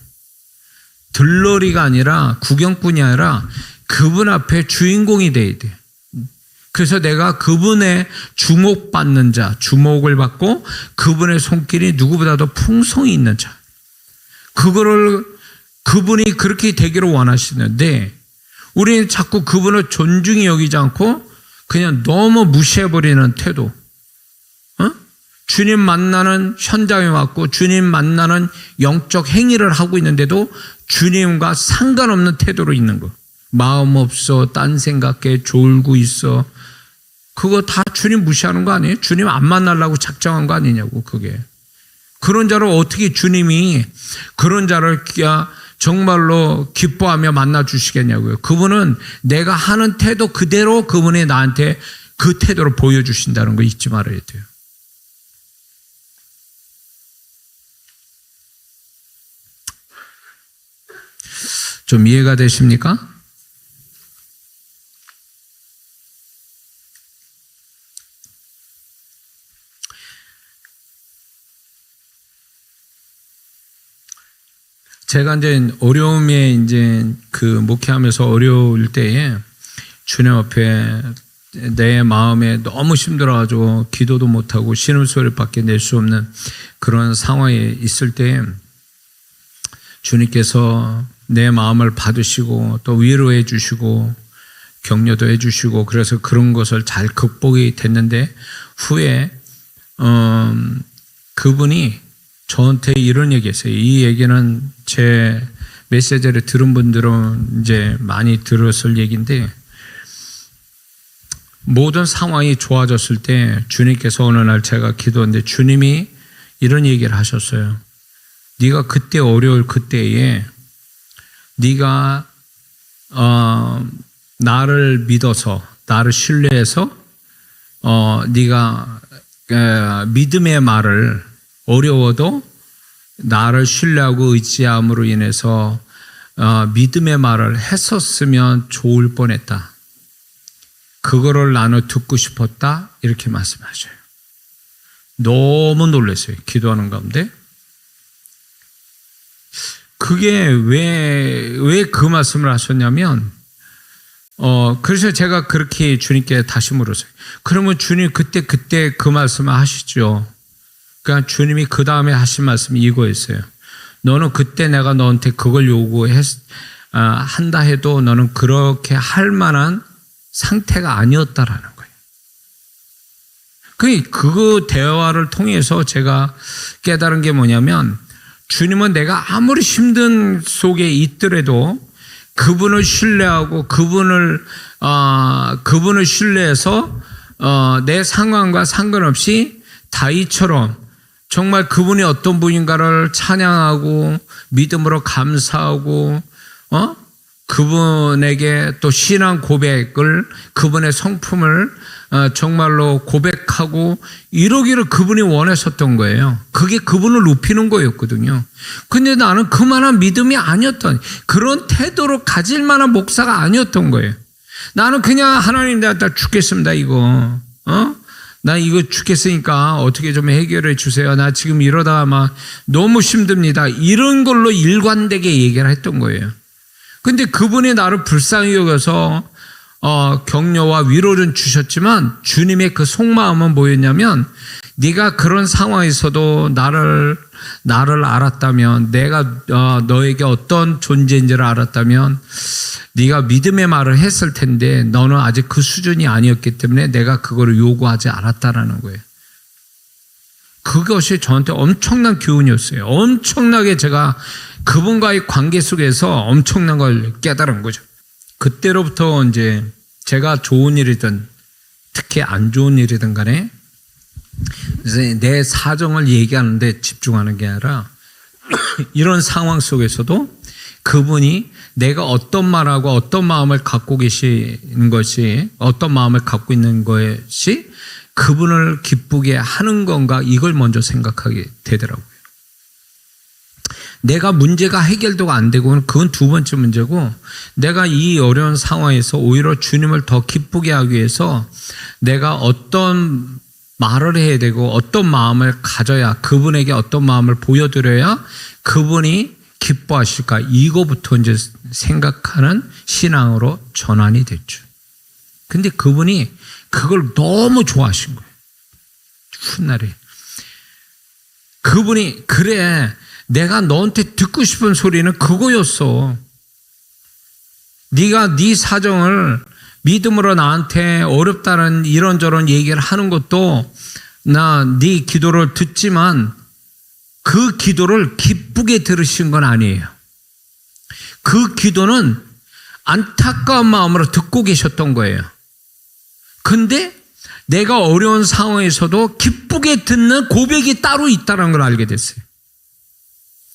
들러리가 아니라 구경꾼이 아니라 그분 앞에 주인공이 돼야 돼요. 그래서 내가 그분의 주목받는 자, 주목을 받고 그분의 손길이 누구보다도 풍성이 있는 자. 그분이 그렇게 되기를 원하시는데 우리는 자꾸 그분을 존중히 여기지 않고 그냥 너무 무시해버리는 태도. 주님 만나는 현장에 왔고 주님 만나는 영적 행위를 하고 있는데도 주님과 상관없는 태도로 있는 거. 마음 없어, 딴 생각해, 졸고 있어. 그거 다 주님 무시하는 거 아니에요? 주님 안 만나려고 작정한 거 아니냐고 그게. 그런 자를 어떻게 주님이 그런 자를 정말로 기뻐하며 만나 주시겠냐고요. 그분은 내가 하는 태도 그대로 그분이 나한테 그 태도를 보여주신다는 거 잊지 말아야 돼요. 좀 이해가 되십니까? 제가 이제 어려움에 이제 그 목회하면서 어려울 때에 주님 앞에 내 마음에 너무 힘들어가지고 기도도 못하고 신음소리밖에 낼 수 없는 그런 상황에 있을 때 주님께서 내 마음을 받으시고 또 위로해 주시고 격려도 해 주시고 그래서 그런 것을 잘 극복이 됐는데 후에 그분이 저한테 이런 얘기했어요. 이 얘기는 제 메시지를 들은 분들은 이제 많이 들었을 얘기인데 모든 상황이 좋아졌을 때 주님께서 어느 날 제가 기도했는데 주님이 이런 얘기를 하셨어요. 네가 그때 어려울 그때에 네가 나를 믿어서 나를 신뢰해서 네가 믿음의 말을 어려워도 나를 신뢰하고 의지함으로 인해서 믿음의 말을 했었으면 좋을 뻔했다. 그거를 나는 듣고 싶었다. 이렇게 말씀하셔요. 너무 놀랐어요. 기도하는 가운데. 그게 왜 그 말씀을 하셨냐면 그래서 제가 그렇게 주님께 다시 물었어요. 그러면 주님 그때 그 말씀을 하시죠. 그러니까 주님이 그 다음에 하신 말씀이 이거였어요. 너는 그때 내가 너한테 그걸 한다 해도 너는 그렇게 할 만한 상태가 아니었다라는 거예요. 그 대화를 통해서 제가 깨달은 게 뭐냐면 주님은 내가 아무리 힘든 속에 있더라도 그분을 신뢰하고 그분을 신뢰해서 내 상황과 상관없이 다윗처럼 정말 그분이 어떤 분인가를 찬양하고 믿음으로 감사하고 그분에게 또 신앙 고백을 그분의 성품을 정말로 고백하고 이러기를 그분이 원하셨던 거예요. 그게 그분을 높이는 거였거든요. 근데 나는 그만한 믿음이 아니었던 그런 태도로 가질 만한 목사가 아니었던 거예요. 나는 그냥 하나님 나 죽겠습니다 이거 나 이거 죽겠으니까 어떻게 좀 해결해 주세요. 나 지금 이러다가 막 너무 힘듭니다. 이런 걸로 일관되게 얘기를 했던 거예요. 근데 그분이 나를 불쌍히 여겨서 격려와 위로를 주셨지만 주님의 그 속마음은 뭐였냐면 네가 그런 상황에서도 나를 알았다면 내가 너에게 어떤 존재인지를 알았다면 네가 믿음의 말을 했을 텐데 너는 아직 그 수준이 아니었기 때문에 내가 그거를 요구하지 않았다라는 거예요. 그것이 저한테 엄청난 교훈이었어요. 엄청나게 제가 그분과의 관계 속에서 엄청난 걸 깨달은 거죠. 그때로부터 이제 제가 좋은 일이든 특히 안 좋은 일이든 간에 내 사정을 얘기하는데 집중하는 게 아니라 이런 상황 속에서도 그분이 내가 어떤 말하고 어떤 마음을 갖고 계시는 것이 어떤 마음을 갖고 있는 것이 그분을 기쁘게 하는 건가 이걸 먼저 생각하게 되더라고요. 내가 문제가 해결도 안 되고 그건 두 번째 문제고 내가 이 어려운 상황에서 오히려 주님을 더 기쁘게 하기 위해서 내가 어떤 말을 해야 되고 어떤 마음을 가져야 그분에게 어떤 마음을 보여드려야 그분이 기뻐하실까 이거부터 이제 생각하는 신앙으로 전환이 됐죠. 근데 그분이 그걸 너무 좋아하신 거예요. 훗날에 그분이 그래 내가 너한테 듣고 싶은 소리는 그거였어. 네가 네 사정을 믿음으로 나한테 어렵다는 이런저런 얘기를 하는 것도 나 네 기도를 듣지만 그 기도를 기쁘게 들으신 건 아니에요. 그 기도는 안타까운 마음으로 듣고 계셨던 거예요. 근데 내가 어려운 상황에서도 기쁘게 듣는 고백이 따로 있다는 걸 알게 됐어요.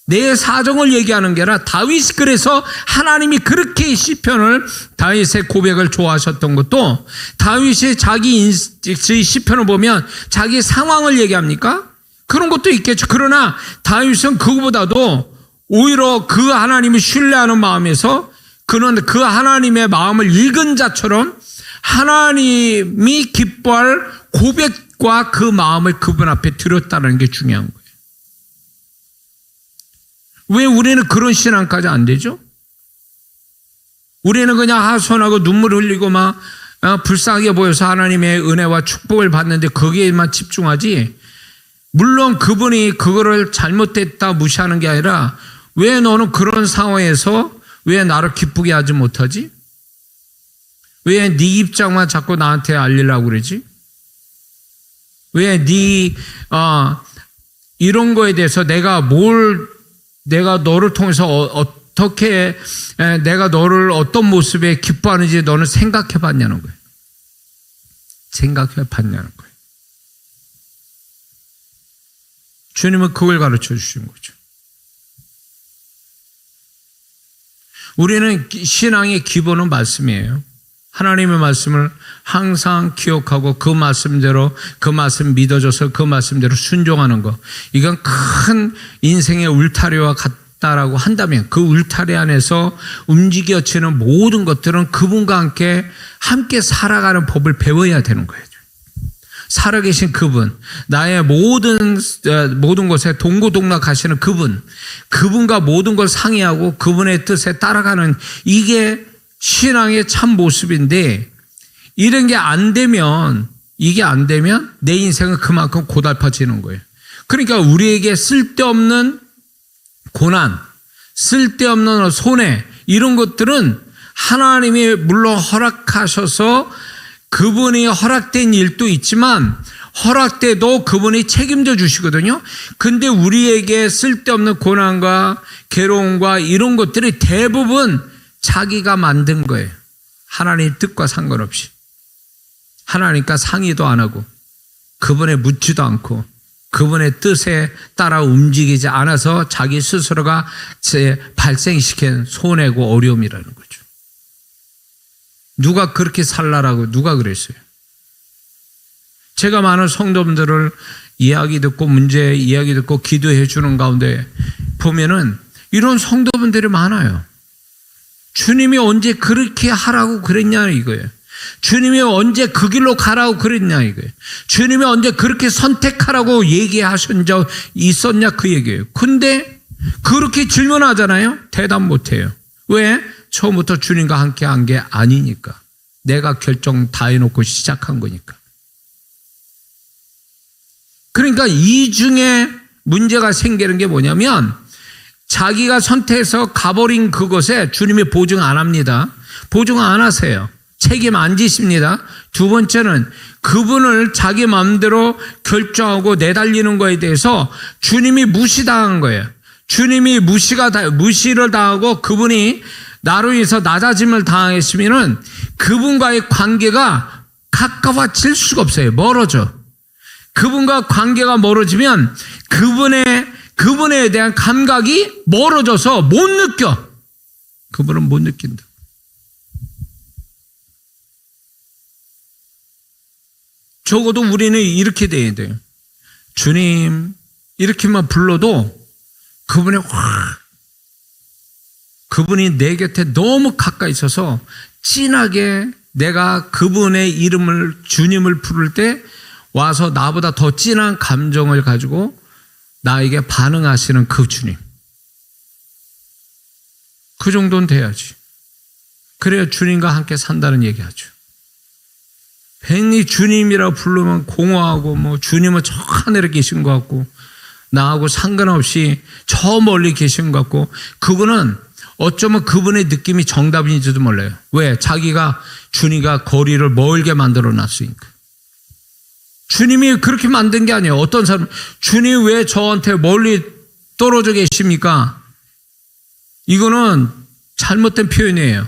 내 사정을 얘기하는 게 아니라 다윗이 그래서 하나님이 그렇게 시편을 다윗의 고백을 좋아하셨던 것도 다윗이 자기 시편을 보면 자기 상황을 얘기합니까? 그런 것도 있겠죠. 그러나 다윗은 그거보다도 오히려 그 하나님을 신뢰하는 마음에서 그는 그 하나님의 마음을 읽은 자처럼 하나님이 기뻐할 고백과 그 마음을 그분 앞에 드렸다는 게 중요한 거예요. 왜 우리는 그런 신앙까지 안 되죠? 우리는 그냥 하소연하고 눈물 흘리고 막 불쌍하게 보여서 하나님의 은혜와 축복을 받는데 거기에만 집중하지. 물론 그분이 그거를 잘못됐다 무시하는 게 아니라 왜 너는 그런 상황에서 왜 나를 기쁘게 하지 못하지? 왜 네 입장만 자꾸 나한테 알리려고 그러지? 왜 이런 거에 대해서 내가 너를 통해서 어떻게 내가 너를 어떤 모습에 기뻐하는지 너는 생각해 봤냐는 거예요. 생각해 봤냐는 거예요. 주님은 그걸 가르쳐 주신 거죠. 우리는 신앙의 기본은 말씀이에요. 하나님의 말씀을 항상 기억하고 그 말씀대로 그 말씀 믿어줘서 그 말씀대로 순종하는 것. 이건 큰 인생의 울타리와 같다라고 한다면 그 울타리 안에서 움직여지는 모든 것들은 그분과 함께 살아가는 법을 배워야 되는 거예요. 살아계신 그분, 나의 모든 것에 동고동락하시는 그분과 모든 걸 상의하고 그분의 뜻에 따라가는 이게 신앙의 참 모습인데 이런 게 안 되면 내 인생은 그만큼 고달파지는 거예요. 그러니까 우리에게 쓸데없는 고난, 쓸데없는 손해 이런 것들은 하나님이 물론 허락하셔서 그분이 허락된 일도 있지만 허락돼도 그분이 책임져 주시거든요. 근데 우리에게 쓸데없는 고난과 괴로움과 이런 것들이 대부분 자기가 만든 거예요. 하나님 뜻과 상관없이. 하나님과 상의도 안 하고 그분의 묻지도 않고 그분의 뜻에 따라 움직이지 않아서 자기 스스로가 발생시킨 손해고 어려움이라는 거죠. 누가 그렇게 살라라고 누가 그랬어요? 제가 많은 성도분들을 이야기 듣고 문제 이야기 듣고 기도해 주는 가운데 보면은 이런 성도분들이 많아요. 주님이 언제 그렇게 하라고 그랬냐 이거예요. 주님이 언제 그 길로 가라고 그랬냐 이거예요. 주님이 언제 그렇게 선택하라고 얘기하신 적 있었냐 그 얘기예요. 근데 그렇게 질문하잖아요. 대답 못해요. 왜? 처음부터 주님과 함께 한 게 아니니까. 내가 결정 다 해놓고 시작한 거니까. 그러니까 이 중에 문제가 생기는 게 뭐냐면 자기가 선택해서 가버린 그것에 주님이 보증 안 합니다. 보증 안 하세요. 책임 안 지십니다. 두 번째는 그분을 자기 마음대로 결정하고 내달리는 거에 대해서 주님이 무시당한 거예요. 주님이 무시를 당하고 그분이 나로 인해서 낮아짐을 당했으면은 그분과의 관계가 가까워질 수가 없어요. 멀어져. 그분과 관계가 멀어지면 그분에 대한 감각이 멀어져서 못 느껴. 그분은 못 느낀다. 적어도 우리는 이렇게 돼야 돼요. 주님 이렇게만 불러도 그분이 내 곁에 너무 가까이 있어서 진하게 내가 그분의 이름을 주님을 부를 때 와서 나보다 더 진한 감정을 가지고 나에게 반응하시는 그 주님. 그 정도는 돼야지. 그래야 주님과 함께 산다는 얘기하죠. 괜히 주님이라고 부르면 공허하고 주님은 저 하늘에 계신 것 같고 나하고 상관없이 저 멀리 계신 것 같고 그거는 어쩌면 그분의 느낌이 정답인지도 몰라요. 왜? 자기가 주님과 거리를 멀게 만들어 놨으니까. 주님이 그렇게 만든 게 아니에요. 어떤 사람 주님 왜 저한테 멀리 떨어져 계십니까? 이거는 잘못된 표현이에요.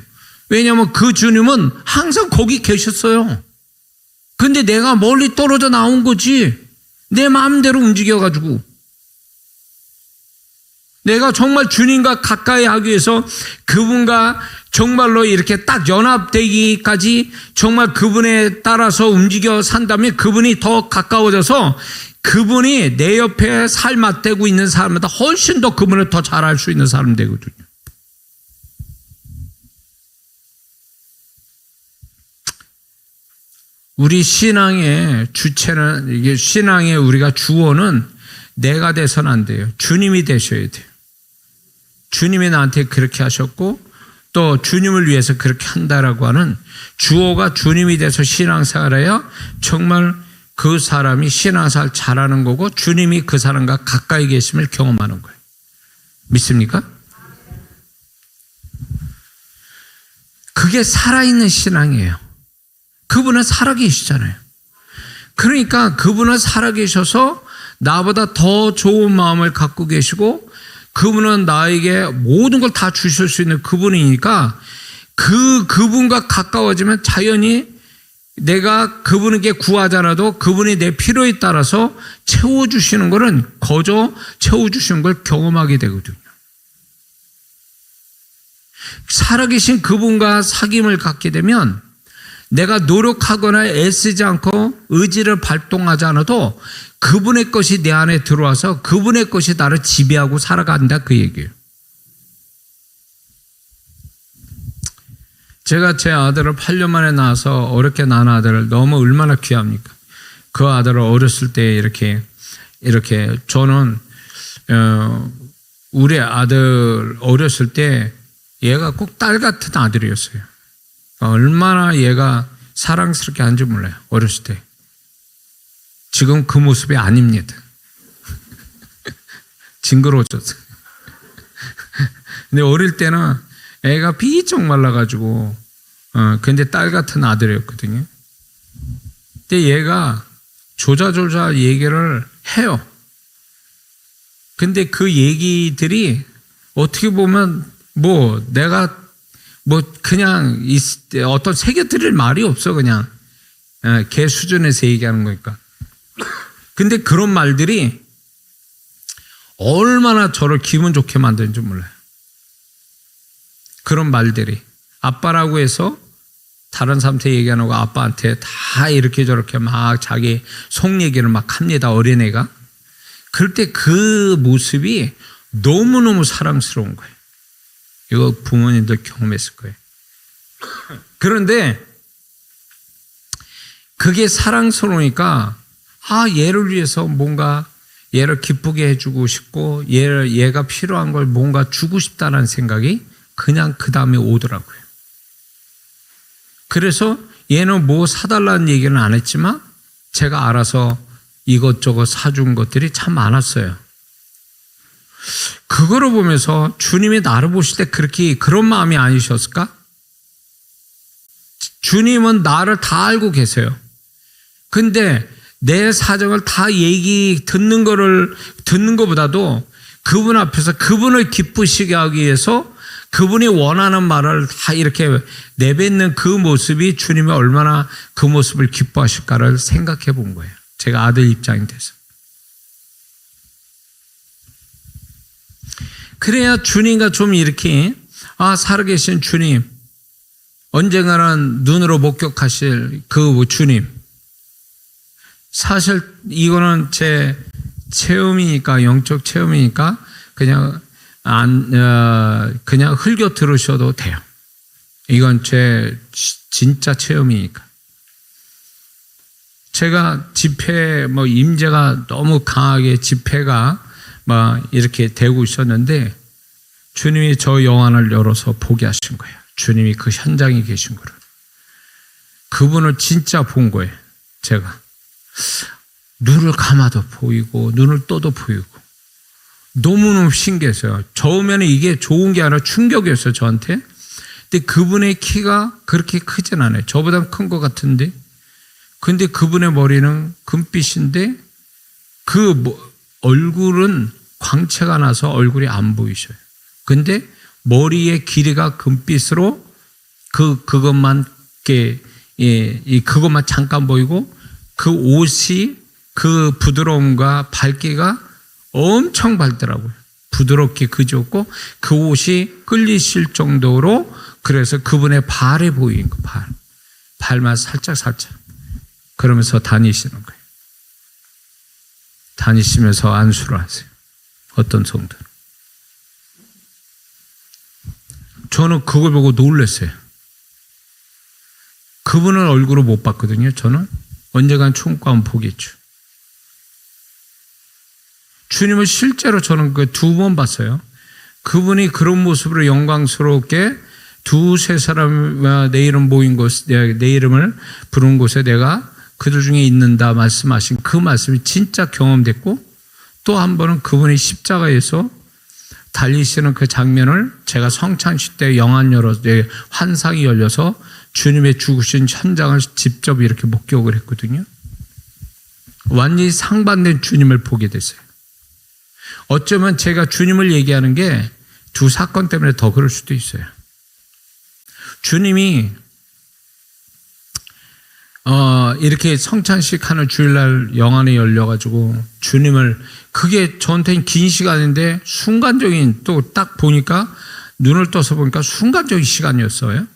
왜냐하면 그 주님은 항상 거기 계셨어요. 근데 내가 멀리 떨어져 나온 거지. 내 마음대로 움직여가지고. 내가 정말 주님과 가까이 하기 위해서 그분과 정말로 이렇게 딱 연합되기까지 정말 그분에 따라서 움직여 산다면 그분이 더 가까워져서 그분이 내 옆에 살 맞대고 있는 사람보다 훨씬 더 그분을 더 잘 알 수 있는 사람 되거든요. 우리 신앙의 주체는, 이게 신앙의 우리가 주어는 내가 돼서는 안 돼요. 주님이 되셔야 돼요. 주님이 나한테 그렇게 하셨고 또 주님을 위해서 그렇게 한다라고 하는 주어가 주님이 돼서 신앙생활해야 정말 그 사람이 신앙생활 잘하는 거고 주님이 그 사람과 가까이 계심을 경험하는 거예요. 믿습니까? 그게 살아있는 신앙이에요. 그분은 살아계시잖아요. 그러니까 그분은 살아계셔서 나보다 더 좋은 마음을 갖고 계시고 그분은 나에게 모든 걸 다 주실 수 있는 그분이니까 그분과 가까워지면 자연히 내가 그분에게 구하잖아도 그분이 내 필요에 따라서 채워주시는 것은 거저 채워주시는 걸 경험하게 되거든요. 살아계신 그분과 사귐을 갖게 되면 내가 노력하거나 애쓰지 않고 의지를 발동하지 않아도 그분의 것이 내 안에 들어와서 그분의 것이 나를 지배하고 살아간다 그 얘기예요. 제가 제 아들을 8년 만에 낳아서 어렵게 낳은 아들을 너무 얼마나 귀합니까? 그 아들을 어렸을 때 이렇게 저는 우리 아들 어렸을 때 얘가 꼭 딸 같은 아들이었어요. 얼마나 얘가 사랑스럽게 하는지 몰라요. 어렸을 때. 지금 그 모습이 아닙니다. 징그러워졌어요. 근데 어릴 때는 애가 비쩍 말라가지고 근데 딸 같은 아들이었거든요. 근데 얘가 조자조자 얘기를 해요. 근데 그 얘기들이 어떻게 보면 내가 그냥 어떤 새겨드릴 말이 없어. 그냥 걔 수준에서 얘기하는 거니까. 근데 그런 말들이 얼마나 저를 기분 좋게 만드는지 몰라요. 그런 말들이 아빠라고 해서 다른 사람한테 얘기 안 하고 아빠한테 다 이렇게 저렇게 막 자기 속 얘기를 막 합니다. 어린애가. 그럴 때 그 모습이 너무너무 사랑스러운 거예요. 이거 부모님들 경험했을 거예요. 그런데 그게 사랑스러우니까 얘를 위해서 뭔가 얘를 기쁘게 해주고 싶고 얘가 필요한 걸 뭔가 주고 싶다는 생각이 그냥 그 다음에 오더라고요. 그래서 얘는 뭐 사달라는 얘기는 안 했지만 제가 알아서 이것저것 사준 것들이 참 많았어요. 그거를 보면서 주님이 나를 보실 때 그런 마음이 아니셨을까? 주님은 나를 다 알고 계세요. 근데 내 사정을 다 듣는 것보다도 그분 앞에서 그분을 기쁘시게 하기 위해서 그분이 원하는 말을 다 이렇게 내뱉는 그 모습이 주님이 얼마나 그 모습을 기뻐하실까를 생각해 본 거예요. 제가 아들 입장이 돼서. 그래야 주님과 좀 이렇게 살아계신 주님, 언젠가는 눈으로 목격하실 그 주님. 사실 이거는 제 체험이니까, 영적 체험이니까 그냥 흘겨 들으셔도 돼요. 이건 제 진짜 체험이니까. 제가 집회 임재가 너무 강하게 집회가 막 이렇게 되고 있었는데 주님이 저 영안을 열어서 보게 하신 거예요. 주님이 그 현장에 계신 거를. 그분을 진짜 본 거예요. 제가. 눈을 감아도 보이고 눈을 떠도 보이고 너무너무 신기했어요. 처음에는 이게 좋은 게 아니라 충격이었어요. 저한테. 근데 그분의 키가 그렇게 크진 않아요. 저보다 큰 것 같은데 근데 그분의 머리는 금빛인데 얼굴은 광채가 나서 얼굴이 안 보이셔요. 근데 머리의 길이가 금빛으로 그것만 이렇게 그것만 잠깐 보이고 그 옷이 그 부드러움과 밝기가 엄청 밝더라고요. 부드럽게 그졌고 그 옷이 끌리실 정도로 그래서 그분의 발에 보이는 거, 발만 살짝 그러면서 다니시는 거예요. 다니시면서 안수를 하세요. 어떤 성도는. 저는 그걸 보고 놀랐어요. 그분을 얼굴을 못 봤거든요. 저는 언젠간 천국 가면 보겠죠. 주님을 실제로 저는 그 2번 봤어요. 그분이 그런 모습으로 영광스럽게 2-3사람 내 이름 모인 곳, 내 이름을 부른 곳에 내가 그들 중에 있는다 말씀하신 그 말씀이 진짜 경험됐고, 또 한 번은 그분이 십자가에서 달리시는 그 장면을 제가 성찬식 때 영안 열어서 환상이 열려서 주님의 죽으신 현장을 직접 이렇게 목격을 했거든요. 완전히 상반된 주님을 보게 됐어요. 어쩌면 제가 주님을 얘기하는 게 2 사건 때문에 더 그럴 수도 있어요. 주님이 이렇게 성찬식 하는 주일날 영안이 열려가지고 주님을, 그게 저한테는 긴 시간인데 순간적인, 또 딱 보니까 눈을 떠서 보니까 순간적인 시간이었어요.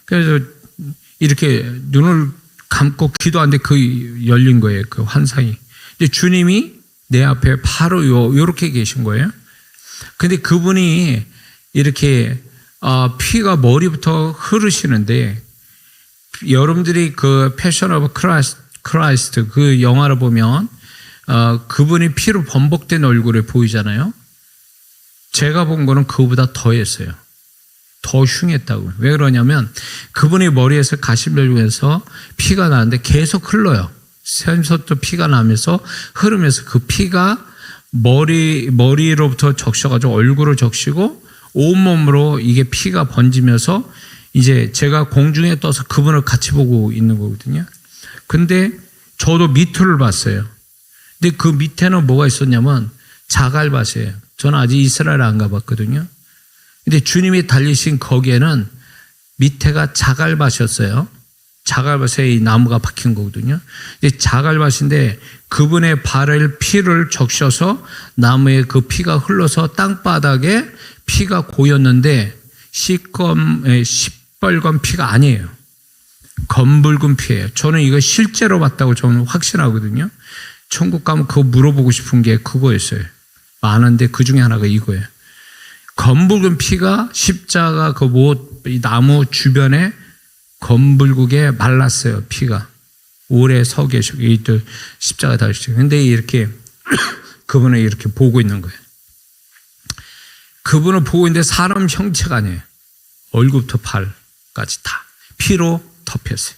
그래서 이렇게 눈을 감고 기도하는데 그 열린 거예요. 그 환상이. 근데 주님이 내 앞에 바로 요렇게 계신 거예요. 근데 그분이 이렇게 피가 머리부터 흐르시는데, 여러분들이 그 패션 오브 크라이스트 그 영화를 보면 그분이 피로 범벅된 얼굴에 보이잖아요. 제가 본 거는 그거보다 더했어요. 더 흉했다고요. 왜 그러냐면 그분이 머리에서 가시면에서 피가 나는데 계속 흘러요. 샘솟도 피가 나면서 흐르면서 그 피가 머리로부터 적셔가지고 얼굴을 적시고 온몸으로 이게 피가 번지면서 이제 제가 공중에 떠서 그분을 같이 보고 있는 거거든요. 근데 저도 밑을 봤어요. 근데 그 밑에는 뭐가 있었냐면 자갈밭이에요. 저는 아직 이스라엘 안 가봤거든요. 근데 주님이 달리신 거기에는 밑에가 자갈밭이었어요. 자갈밭에 이 나무가 박힌 거거든요. 근데 자갈밭인데 그분의 발을 피를 적셔서 나무에 그 피가 흘러서 땅바닥에 피가 고였는데 시뻘건 피가 아니에요. 검붉은 피예요. 저는 이거 실제로 봤다고 저는 확신하거든요. 천국 가면 그거 물어보고 싶은 게 그거였어요. 많은데 그 중에 하나가 이거예요. 검붉은 피가 십자가 그 나무 주변에 검붉게 말랐어요. 피가 오래 서 계시고 또 십자가 달리시고. 근데 이렇게 그분을 이렇게 보고 있는 거예요. 그분을 보고 있는데 사람 형체가 아니에요. 얼굴부터 발까지 다 피로 덮였어요.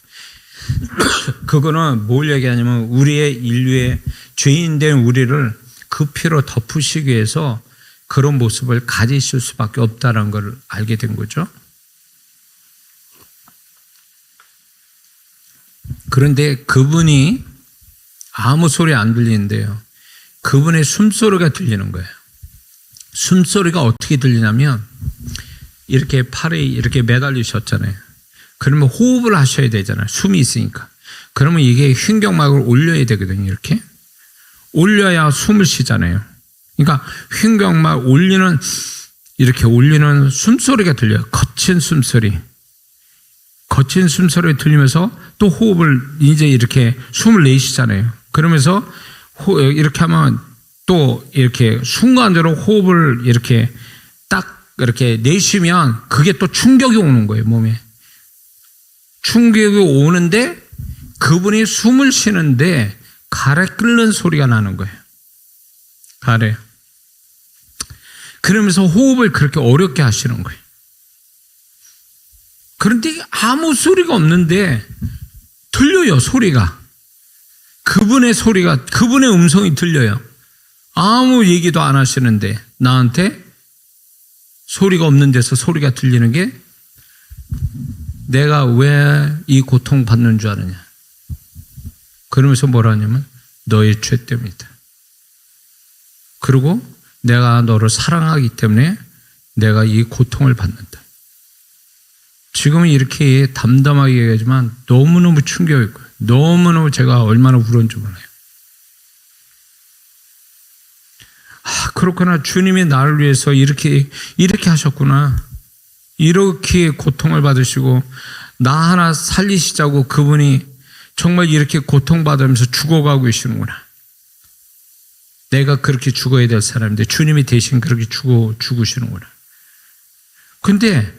그거는 뭘 얘기하냐면 우리의 인류의 죄인된 우리를 그 피로 덮으시기 위해서 그런 모습을 가지실 수밖에 없다는 걸 알게 된 거죠. 그런데 그분이 아무 소리 안 들리는데요. 그분의 숨소리가 들리는 거예요. 숨소리가 어떻게 들리냐면 이렇게 팔에 이렇게 매달리셨잖아요. 그러면 호흡을 하셔야 되잖아요. 숨이 있으니까. 그러면 이게 횡격막을 올려야 되거든요. 이렇게. 올려야 숨을 쉬잖아요. 그러니까 횡격막 이렇게 올리는 숨소리가 들려요. 거친 숨소리. 거친 숨소리 들리면서 또 호흡을 이제 이렇게 숨을 내쉬잖아요. 그러면서 이렇게 하면 또 이렇게 순간적으로 호흡을 이렇게 딱 이렇게 내쉬면 그게 또 충격이 오는 거예요, 몸에. 충격이 오는데 그분이 숨을 쉬는데 가래 끓는 소리가 나는 거예요. 가래. 그러면서 호흡을 그렇게 어렵게 하시는 거예요. 그런데 아무 소리가 없는데 들려요, 소리가. 그분의 소리가, 그분의 음성이 들려요. 아무 얘기도 안 하시는데 나한테 소리가 없는 데서 소리가 들리는 게 내가 왜 이 고통 받는 줄 아느냐. 그러면서 뭐라 하냐면 너의 죄 때문이다. 그리고 내가 너를 사랑하기 때문에 내가 이 고통을 받는다. 지금은 이렇게 담담하게 얘기하지만 너무너무 충격일 거예요. 너무너무 제가 얼마나 울었는지 몰라요. 그렇구나. 주님이 나를 위해서 이렇게 하셨구나. 이렇게 고통을 받으시고 나 하나 살리시자고 그분이 정말 이렇게 고통받으면서 죽어가고 계시는구나. 내가 그렇게 죽어야 될 사람인데 주님이 대신 그렇게 죽으시는구나. 근데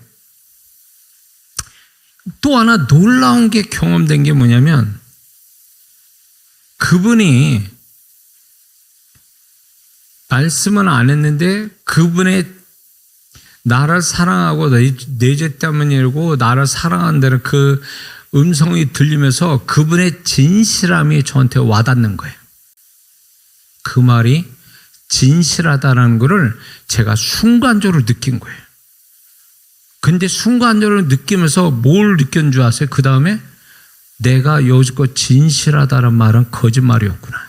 또 하나 놀라운 게 경험된 게 뭐냐면 그분이 말씀은 안 했는데 그분의 나를 사랑하고 내 죄 때문이고 나를 사랑한다는 그 음성이 들리면서 그분의 진실함이 저한테 와닿는 거예요. 그 말이 진실하다는 것을 제가 순간적으로 느낀 거예요. 근데 순간적으로 느끼면서 뭘 느꼈는 줄 아세요? 그 다음에 내가 여지껏 진실하다는 말은 거짓말이었구나.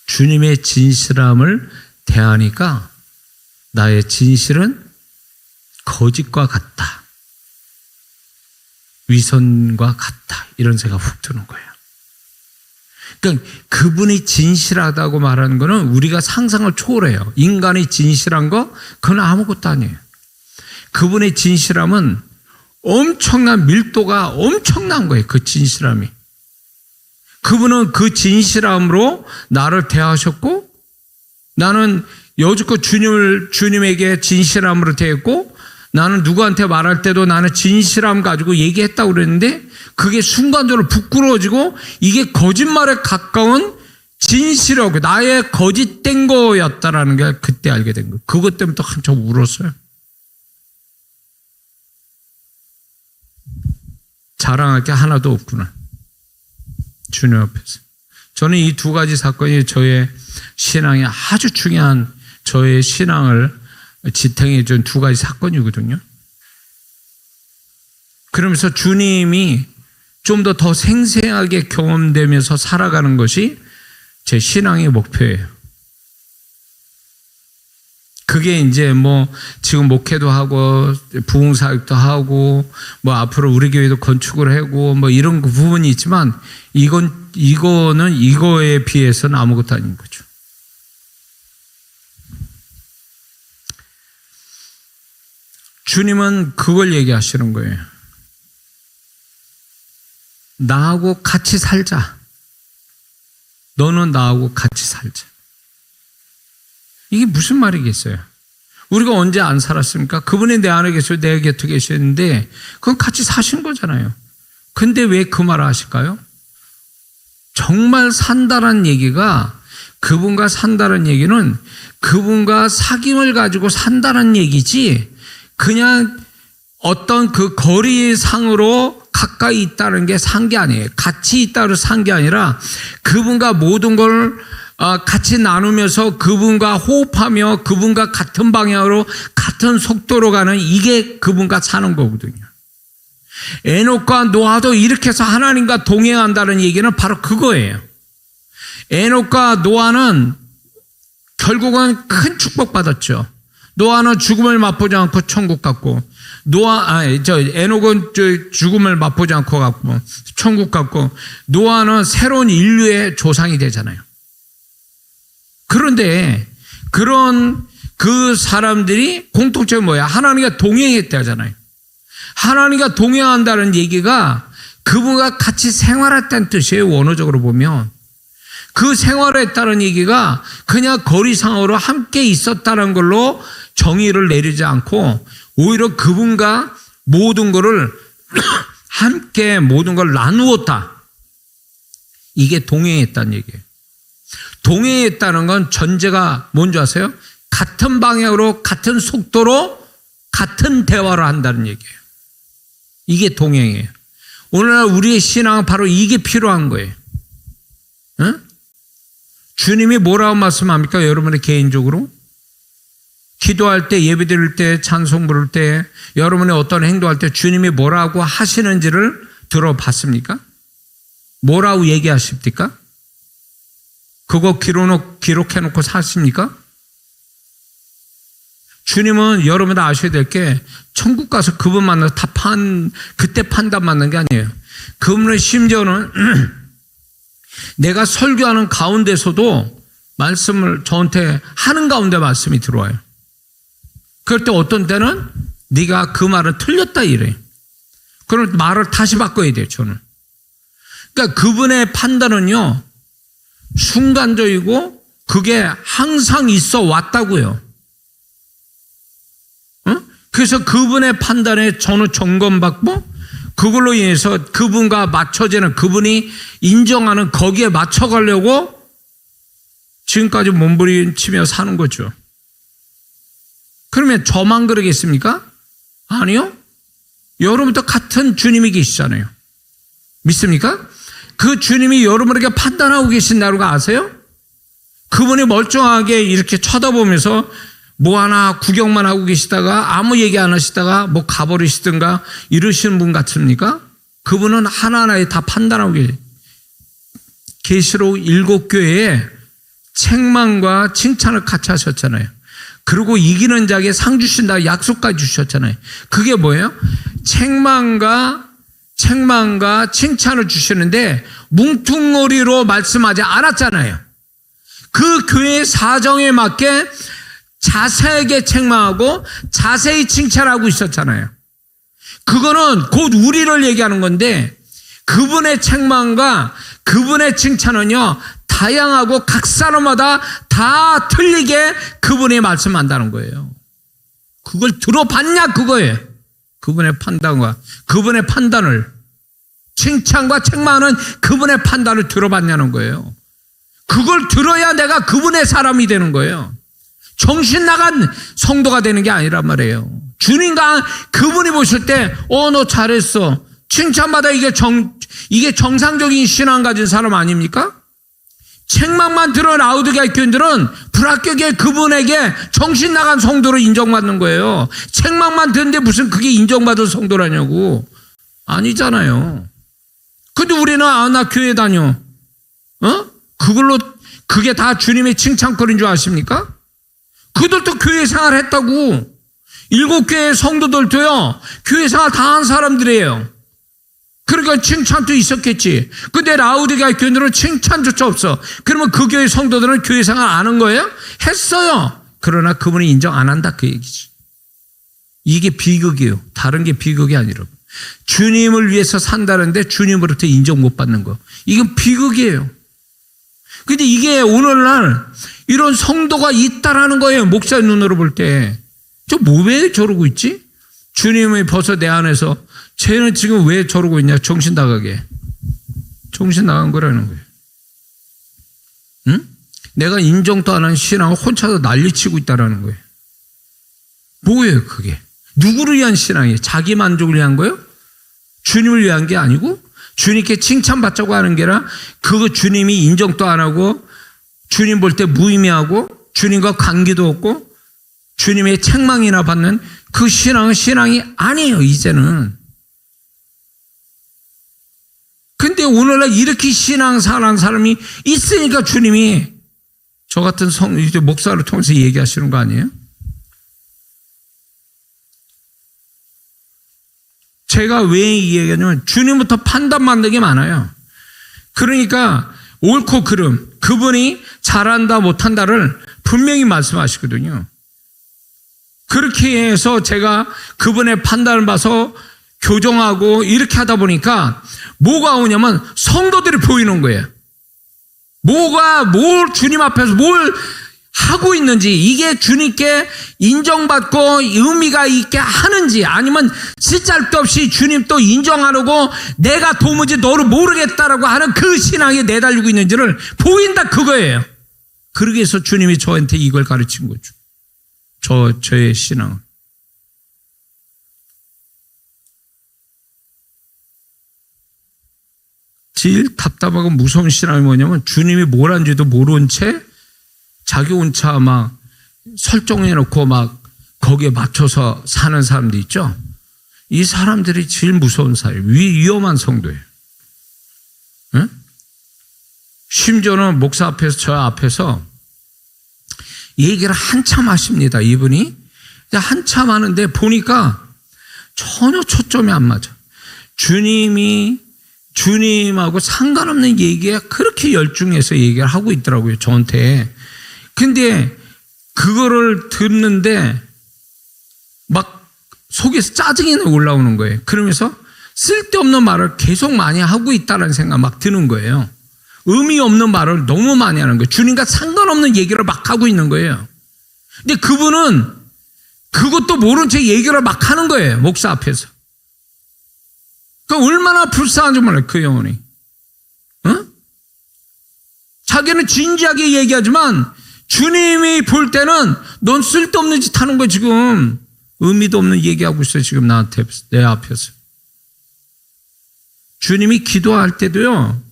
주님의 진실함을 대하니까 나의 진실은 거짓과 같다. 위선과 같다. 이런 생각이 훅 드는 거예요. 그러니까 그분이 진실하다고 말하는 거는 우리가 상상을 초월해요. 인간이 진실한 거 그건 아무것도 아니에요. 그분의 진실함은 엄청난 밀도가 엄청난 거예요. 그 진실함이. 그분은 그 진실함으로 나를 대하셨고 나는 여지껏 주님에게 진실함으로 대했고 나는 누구한테 말할 때도 나는 진실함 가지고 얘기했다고 그랬는데 그게 순간적으로 부끄러워지고 이게 거짓말에 가까운 진실하고 나의 거짓된 거였다라는 게 그때 알게 된 거예요. 그것 때문에 또 한참 울었어요. 자랑할 게 하나도 없구나. 주님 앞에서. 저는 이 두 가지 사건이 저의 신앙에 아주 중요한 저의 신앙을 지탱해 준 두 가지 사건이거든요. 그러면서 주님이 좀 더 생생하게 경험되면서 살아가는 것이 제 신앙의 목표예요. 그게 이제 뭐 지금 목회도 하고 부흥사역도 하고 뭐 앞으로 우리 교회도 건축을 하고 뭐 이런 부분이 있지만 이거는 이거에 비해서는 아무것도 아닌 거죠. 주님은 그걸 얘기하시는 거예요. 나하고 같이 살자. 너는 나하고 같이 살자. 이게 무슨 말이겠어요? 우리가 언제 안 살았습니까? 그분이 내 안에 계시고 내 곁에 계시는데 그건 같이 사신 거잖아요. 근데 왜 그 말을 하실까요? 정말 산다는 얘기가 그분과 산다는 얘기는 그분과 사귐을 가지고 산다는 얘기지 그냥 어떤 그 거리상으로 가까이 있다는 게 산 게 아니에요. 같이 있다고 산 게 아니라 그분과 모든 걸 같이 나누면서 그분과 호흡하며 그분과 같은 방향으로 같은 속도로 가는 이게 그분과 사는 거거든요. 에녹과 노아도 이렇게 해서 하나님과 동행한다는 얘기는 바로 그거예요. 에녹과 노아는 결국은 큰 축복받았죠. 노아는 죽음을 맛보지 않고 천국 갔고 에녹은 죽음을 맛보지 않고 갔고 천국 갔고 노아는 새로운 인류의 조상이 되잖아요. 그런데 그런 그 사람들이 공통점이 뭐야? 하나님과 동행했다잖아요. 하나님과 동행한다는 얘기가 그분과 같이 생활했다는 뜻이에요. 원어적으로 보면. 그 생활했다는 얘기가 그냥 거리상으로 함께 있었다는 걸로 정의를 내리지 않고 오히려 그분과 모든 것을 함께 모든 걸 나누었다. 이게 동행했다는 얘기예요. 동행했다는 건 전제가 뭔지 아세요? 같은 방향으로 같은 속도로 같은 대화를 한다는 얘기예요. 이게 동행이에요. 오늘날 우리의 신앙은 바로 이게 필요한 거예요. 응? 주님이 뭐라고 말씀합니까? 여러분의 개인적으로? 기도할 때, 예배 드릴 때, 찬송 부를 때, 여러분의 어떤 행동할 때 주님이 뭐라고 하시는지를 들어봤습니까? 뭐라고 얘기하십니까? 그거 기록해놓고 사십니까? 주님은 여러분들 아셔야 될 게 천국 가서 그분 만나서 그때 판단 받는 게 아니에요. 그분은 심지어는 내가 설교하는 가운데서도 말씀을 저한테 하는 가운데 말씀이 들어와요. 그럴 때 어떤 때는 네가 그 말은 틀렸다 이래요. 그럼 말을 다시 바꿔야 돼요, 저는. 그러니까 그분의 판단은요, 순간적이고 그게 항상 있어 왔다고요. 그래서 그분의 판단에 저는 점검받고 그걸로 인해서 그분과 맞춰지는, 그분이 인정하는 거기에 맞춰가려고 지금까지 몸부림치며 사는 거죠. 그러면 저만 그러겠습니까? 아니요. 여러분도 같은 주님이 계시잖아요. 믿습니까? 그 주님이 여러분에게 판단하고 계신다는 거 아세요? 그분이 멀쩡하게 이렇게 쳐다보면서 뭐 하나 구경만 하고 계시다가 아무 얘기 안 하시다가 뭐 가버리시든가 이러시는 분 같습니까? 그분은 하나하나에 다 판단하고 계세요. 계시록 7교회에 책망과 칭찬을 같이 하셨잖아요. 그리고 이기는 자에게 상 주신다 약속까지 주셨잖아요. 그게 뭐예요? 책망과 칭찬을 주시는데 뭉퉁머리로 말씀하지 않았잖아요. 그 교회의 사정에 맞게 자세하게 책망하고 자세히 칭찬하고 있었잖아요. 그거는 곧 우리를 얘기하는 건데 그분의 책망과 그분의 칭찬은요, 다양하고 각 사람마다 다 틀리게 그분이 말씀한다는 거예요. 그걸 들어봤냐 그거예요. 그분의 판단과 그분의 판단을, 칭찬과 책망은 그분의 판단을 들어봤냐는 거예요. 그걸 들어야 내가 그분의 사람이 되는 거예요. 정신 나간 성도가 되는 게 아니란 말이에요. 주님과 그분이 보실 때 너 잘했어, 칭찬받아, 이게 정상적인 신앙 가진 사람 아닙니까? 책망만 들은 라우디게아 교인들은 불합격의 그분에게 정신 나간 성도로 인정받는 거예요. 책망만 듣는데 무슨 그게 인정받은 성도라냐고. 아니잖아요. 근데 우리는 나 교회 다녀. 그걸로 그게 다 주님의 칭찬거리인 줄 아십니까? 그들도 교회 생활 했다고. 7교회 성도들도요, 교회 생활 다 한 사람들이에요. 그러니까 칭찬도 있었겠지. 근데 라우디게아 교인들은 칭찬조차 없어. 그러면 그 교회 성도들은 교회 생활 안 한 거예요? 했어요. 그러나 그분이 인정 안 한다 그 얘기지. 이게 비극이에요. 다른 게 비극이 아니라. 주님을 위해서 산다는데 주님으로부터 인정 못 받는 거. 이건 비극이에요. 근데 이게 오늘날 이런 성도가 있다라는 거예요. 목사의 눈으로 볼 때. 저 뭐 왜 저러고 있지? 주님이 벌써 내 안에서 쟤는 지금 왜 저러고 있냐? 정신 나가게. 정신 나간 거라는 거예요. 응? 내가 인정도 안 한 신앙을 혼자서 난리치고 있다라는 거예요. 뭐예요 그게? 누구를 위한 신앙이에요? 자기 만족을 위한 거예요? 주님을 위한 게 아니고 주님께 칭찬받자고 하는 게 아니라 그거 주님이 인정도 안 하고 주님 볼 때 무의미하고 주님과 관계도 없고 주님의 책망이나 받는 그 신앙은 신앙이 아니에요 이제는. 근데 오늘날 이렇게 신앙생활하는 사람이 있으니까 주님이 저 같은 목사를 통해서 얘기하시는 거 아니에요? 제가 왜 이 얘기하냐면 주님부터 판단받는 게 많아요. 그러니까 옳고 그름, 그분이 잘한다 못한다를 분명히 말씀하시거든요. 그렇게 해서 제가 그분의 판단을 봐서 교정하고 이렇게 하다 보니까 뭐가 오냐면 성도들이 보이는 거예요. 뭘 주님 앞에서 뭘 하고 있는지, 이게 주님께 인정받고 의미가 있게 하는지, 아니면 쓸데없이 주님 또 인정 안 하고 내가 도무지 너를 모르겠다라고 하는 그 신앙에 내달리고 있는지를 보인다 그거예요. 그러기 위해서 주님이 저한테 이걸 가르친 거죠. 저의 신앙은. 제일 답답하고 무서운 신앙이 뭐냐면 주님이 뭘 한지도 모른 채 자기 혼자 막 설정해놓고 막 거기에 맞춰서 사는 사람들 있죠. 이 사람들이 제일 무서운 사람이에요. 위험한 성도예요. 응? 심지어는 목사 앞에서 저 앞에서 얘기를 한참 하십니다. 이분이 한참 하는데 보니까 전혀 초점이 안 맞아. 주님하고 상관없는 얘기에 그렇게 열중해서 얘기를 하고 있더라고요, 저한테. 근데 그거를 듣는데 막 속에서 짜증이 올라오는 거예요. 그러면서 쓸데없는 말을 계속 많이 하고 있다는 생각 막 드는 거예요. 의미 없는 말을 너무 많이 하는 거예요. 주님과 상관없는 얘기를 막 하고 있는 거예요. 근데 그분은 그것도 모른 채 얘기를 막 하는 거예요, 목사 앞에서. 얼마나 불쌍한지 몰라요, 그 영혼이. 자기는 진지하게 얘기하지만 주님이 볼 때는 넌 쓸데없는 짓 하는 거 지금. 의미도 없는 얘기하고 있어, 지금 나한테, 내 앞에서. 주님이 기도할 때도요,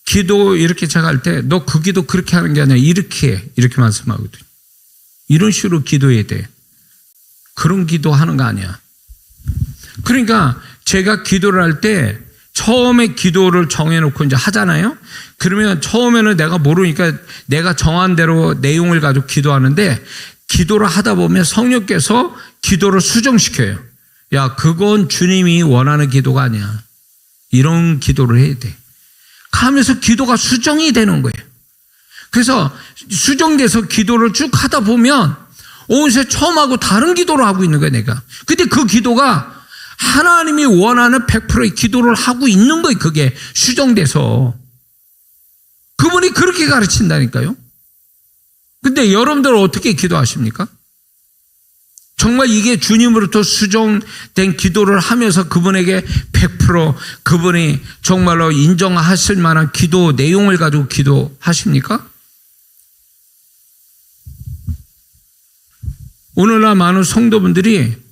기도 이렇게 제가 할 때, 너 그 기도 그렇게 하는 게 아니라 이렇게 해. 이렇게 말씀하거든요. 이런 식으로 기도해야 돼. 그런 기도 하는 거 아니야. 그러니까 제가 기도를 할 때 처음에 기도를 정해놓고 이제 하잖아요. 그러면 처음에는 내가 모르니까 내가 정한 대로 내용을 가지고 기도하는데 기도를 하다 보면 성령께서 기도를 수정시켜요. 야, 그건 주님이 원하는 기도가 아니야. 이런 기도를 해야 돼. 하면서 기도가 수정이 되는 거예요. 그래서 수정돼서 기도를 쭉 하다 보면 어느새 처음하고 다른 기도를 하고 있는 거야, 내가. 근데 그 기도가 하나님이 원하는 100%의 기도를 하고 있는 거예요, 그게 수정돼서. 그분이 그렇게 가르친다니까요. 근데 여러분들 어떻게 기도하십니까? 정말 이게 주님으로부터 수정된 기도를 하면서 그분에게 100% 그분이 정말로 인정하실 만한 기도 내용을 가지고 기도하십니까? 오늘날 많은 성도분들이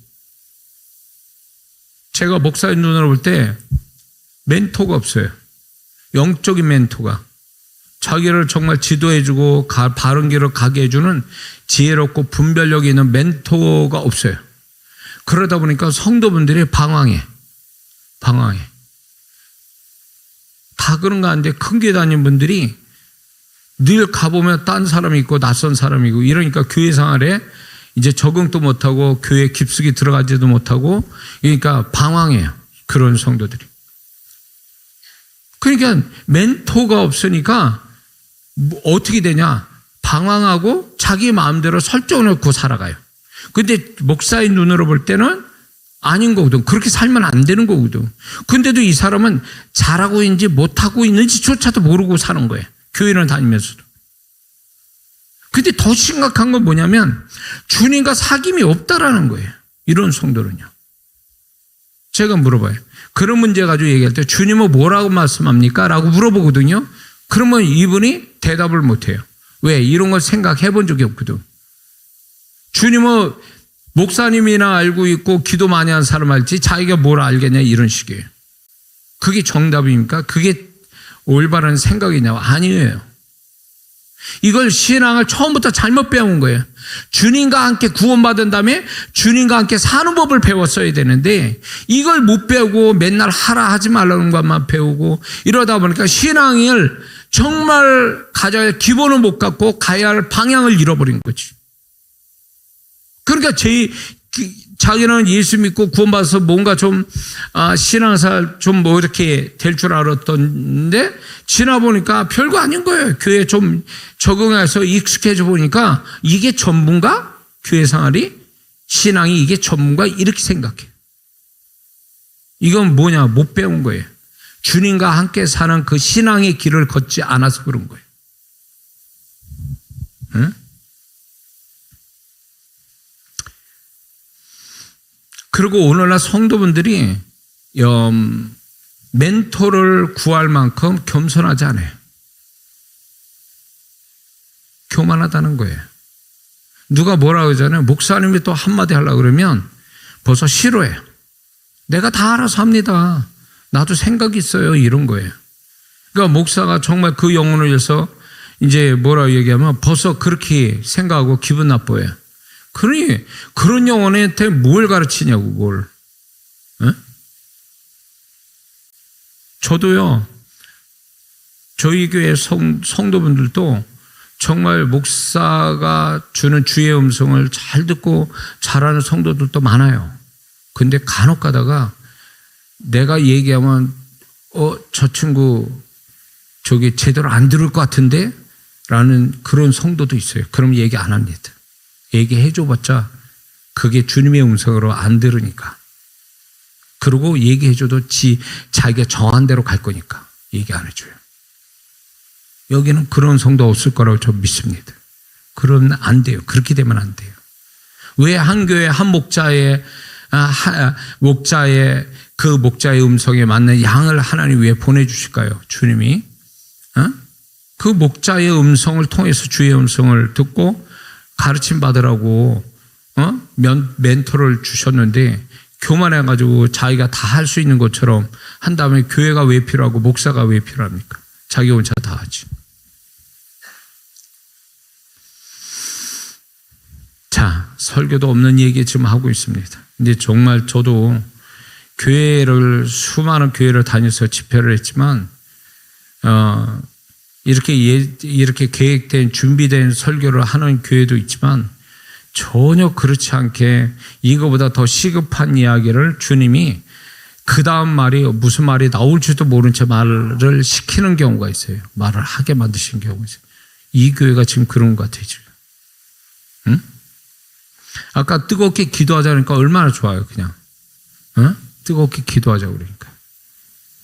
제가 목사의 눈으로 볼 때 멘토가 없어요. 영적인 멘토가. 자기를 정말 지도해주고 바른 길을 가게 해주는 지혜롭고 분별력이 있는 멘토가 없어요. 그러다 보니까 성도분들이 방황해. 다 그런가 한데 큰 교회 다니는 분들이 늘 가보면 딴 사람이 있고 낯선 사람이 있고 이러니까 교회 생활에 이제 적응도 못하고 교회 깊숙이 들어가지도 못하고 그러니까 방황해요. 그런 성도들이. 그러니까 멘토가 없으니까 어떻게 되냐? 방황하고 자기 마음대로 설정해놓고 살아가요. 근데 목사의 눈으로 볼 때는 아닌 거거든. 그렇게 살면 안 되는 거거든. 근데도 이 사람은 잘하고 있는지 못하고 있는지조차도 모르고 사는 거예요. 교회를 다니면서도. 근데 더 심각한 건 뭐냐면 주님과 사귐이 없다라는 거예요. 이런 성도는요. 제가 물어봐요. 그런 문제 가지고 얘기할 때 주님은 뭐라고 말씀합니까? 라고 물어보거든요. 그러면 이분이 대답을 못해요. 왜? 이런 걸 생각해 본 적이 없거든. 주님은 목사님이나 알고 있고 기도 많이 하는 사람 알지 자기가 뭘 알겠냐 이런 식이에요. 그게 정답입니까? 그게 올바른 생각이냐고? 아니에요. 이걸 신앙을 처음부터 잘못 배운 거예요. 주님과 함께 구원받은 다음에 주님과 함께 사는 법을 배웠어야 되는데 이걸 못 배우고 맨날 하라 하지 말라는 것만 배우고 이러다 보니까 신앙을 정말 가져야 할 기본을 못 갖고 가야 할 방향을 잃어버린 거지. 그러니까 자기는 예수 믿고 구원받아서 뭔가 좀 신앙생활 좀 뭐 이렇게 될 줄 알았던데 지나 보니까 별거 아닌 거예요. 교회에 좀 적응해서 익숙해져 보니까 이게 전문가? 교회 생활이? 신앙이 이게 전문가? 이렇게 생각해. 이건 뭐냐? 못 배운 거예요. 주님과 함께 사는 그 신앙의 길을 걷지 않아서 그런 거예요. 응? 그리고 오늘날 성도분들이 멘토를 구할 만큼 겸손하지 않아요. 교만하다는 거예요. 누가 뭐라고 하잖아요. 목사님이 또 한마디 하려고 그러면 벌써 싫어해요. 내가 다 알아서 합니다. 나도 생각이 있어요. 이런 거예요. 그러니까 목사가 정말 그 영혼을 위해서 이제 뭐라고 얘기하면 벌써 그렇게 생각하고 기분 나빠요. 그러니 그런 영혼한테 뭘 가르치냐고 뭘. 에? 저도요. 저희 교회 성도분들도 정말 목사가 주는 주의 음성을 잘 듣고 잘하는 성도들도 많아요. 근데 간혹 가다가 내가 얘기하면 저 친구 저기 제대로 안 들을 것 같은데? 라는 그런 성도도 있어요. 그럼 얘기 안 합니다. 얘기해 줘봤자 그게 주님의 음성으로 안 들으니까. 그리고 얘기해 줘도 자기가 정한 대로 갈 거니까 얘기 안 해줘요. 여기는 그런 성도 없을 거라고 저 믿습니다. 그러면 안 돼요. 그렇게 되면 안 돼요. 왜 한 교회 한 목자의 그 목자의 음성에 맞는 양을 하나님 왜 보내주실까요? 주님이 그 목자의 음성을 통해서 주의 음성을 듣고 가르침 받으라고 멘토를 주셨는데 교만해가지고 자기가 다 할 수 있는 것처럼 한 다음에 교회가 왜 필요하고 목사가 왜 필요합니까? 자기 혼자 다 하지. 자, 설교도 없는 얘기 지금 하고 있습니다. 근데 정말 저도 수많은 교회를 다녀서 집회를 했지만 이렇게 계획된 준비된 설교를 하는 교회도 있지만 전혀 그렇지 않게 이거보다 더 시급한 이야기를 주님이 그 다음 말이 무슨 말이 나올지도 모른 채 말을 시키는 경우가 있어요. 말을 하게 만드신 경우가 있어요. 이 교회가 지금 그런 것 같아요. 지금. 응? 아까 뜨겁게 기도하자니까 얼마나 좋아요. 그냥 뜨겁게 기도하자고 그러니까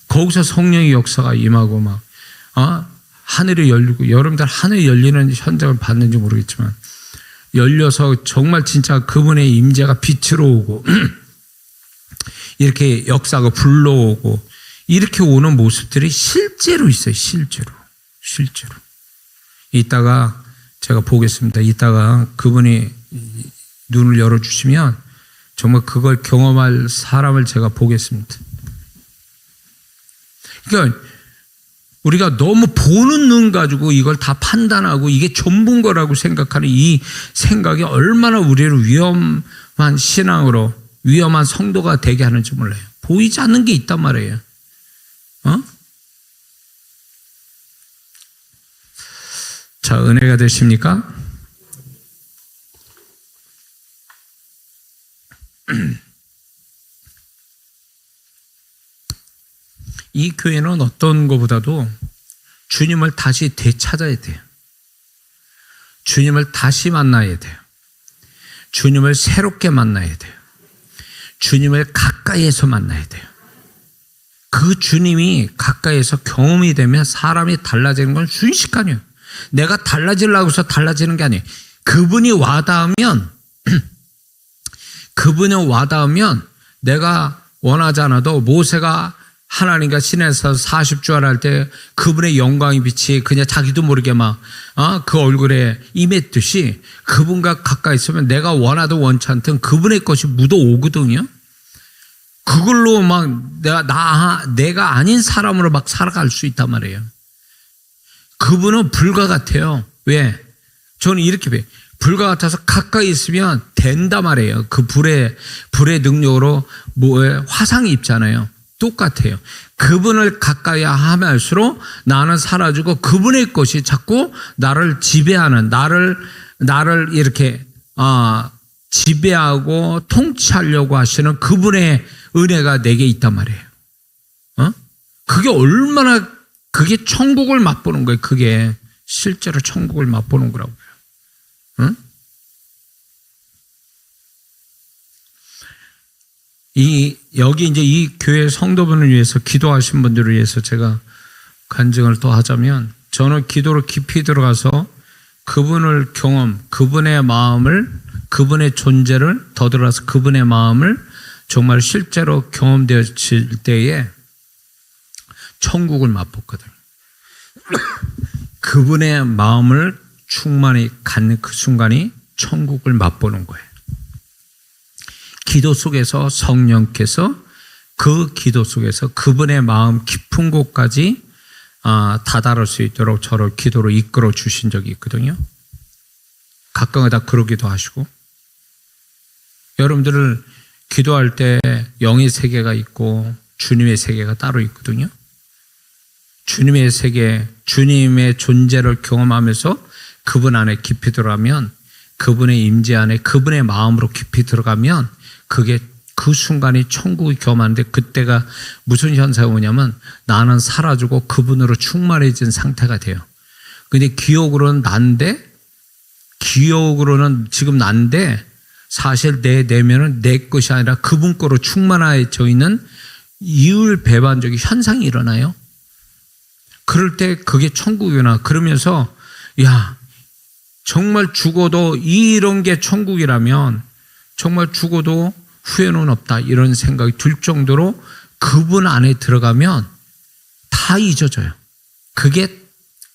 거기서 성령의 역사가 임하고 막 하늘이 열리고, 여러분들 하늘이 열리는 현장을 봤는지 모르겠지만 열려서 정말 진짜 그분의 임재가 빛으로 오고 이렇게 역사가 불러오고 이렇게 오는 모습들이 실제로 있어요. 실제로. 이따가 제가 보겠습니다. 이따가 그분이 눈을 열어주시면 정말 그걸 경험할 사람을 제가 보겠습니다. 그러니까 우리가 너무 보는 눈 가지고 이걸 다 판단하고 이게 전부인 거라고 생각하는 이 생각이 얼마나 우리를 위험한 신앙으로, 위험한 성도가 되게 하는지 몰라요. 보이지 않는 게 있단 말이에요. 자, 은혜가 되십니까? 이 교회는 어떤 것보다도 주님을 다시 되찾아야 돼요. 주님을 다시 만나야 돼요. 주님을 새롭게 만나야 돼요. 주님을 가까이에서 만나야 돼요. 그 주님이 가까이에서 경험이 되면 사람이 달라지는 건 순식간이에요. 내가 달라지려고 해서 달라지는 게 아니에요. 그분이 와닿으면 내가 원하지 않아도 모세가 하나님과 신에서 40주를 할 때 그분의 영광의 빛이 그냥 자기도 모르게 막 그 얼굴에 임했듯이 그분과 가까이 있으면 내가 원하든 원치 않든 그분의 것이 묻어오거든요. 그걸로 막 내가 아닌 사람으로 막 살아갈 수 있단 말이에요. 그분은 불과 같아요. 왜? 저는 이렇게 봐요. 불과 같아서 가까이 있으면 된단 말이에요. 그 불의 능력으로 화상이 입잖아요. 똑같아요. 그분을 가까이 하면 할수록 나는 사라지고 그분의 것이 자꾸 나를 지배하는, 나를 이렇게 지배하고 통치하려고 하시는 그분의 은혜가 내게 있단 말이에요. 그게 얼마나, 그게 천국을 맛보는 거예요. 그게 실제로 천국을 맛보는 거라고요. 여기 이제 이 교회 성도분을 위해서 기도하신 분들을 위해서 제가 간증을 또 하자면, 저는 기도로 깊이 들어가서 그분을 그분의 마음을, 그분의 존재를 더 들어가서 그분의 마음을 정말 실제로 경험되었을 때에 천국을 맛봤거든요. 그분의 마음을 충만히 갖는 그 순간이 천국을 맛보는 거예요. 기도 속에서 성령께서 그 기도 속에서 그분의 마음 깊은 곳까지 다다를 수 있도록 저를 기도로 이끌어 주신 적이 있거든요. 가끔가다 그러기도 하시고, 여러분들을 기도할 때 영의 세계가 있고 주님의 세계가 따로 있거든요. 주님의 세계, 주님의 존재를 경험하면서 그분 안에 깊이 들어가면, 그분의 임재 안에 그분의 마음으로 깊이 들어가면 그게 그 순간이 천국이 경험하는데, 그때가 무슨 현상이 오냐면 나는 사라지고 그분으로 충만해진 상태가 돼요. 근데 기억으로는 지금 난데 사실 내 내면은 내 것이 아니라 그분 거로 충만해져 있는 이율배반적인 현상이 일어나요. 그럴 때 그게 천국이구나. 그러면서 야, 정말 죽어도 이런 게 천국이라면 정말 죽어도 후회는 없다, 이런 생각이 들 정도로 그분 안에 들어가면 다 잊어져요.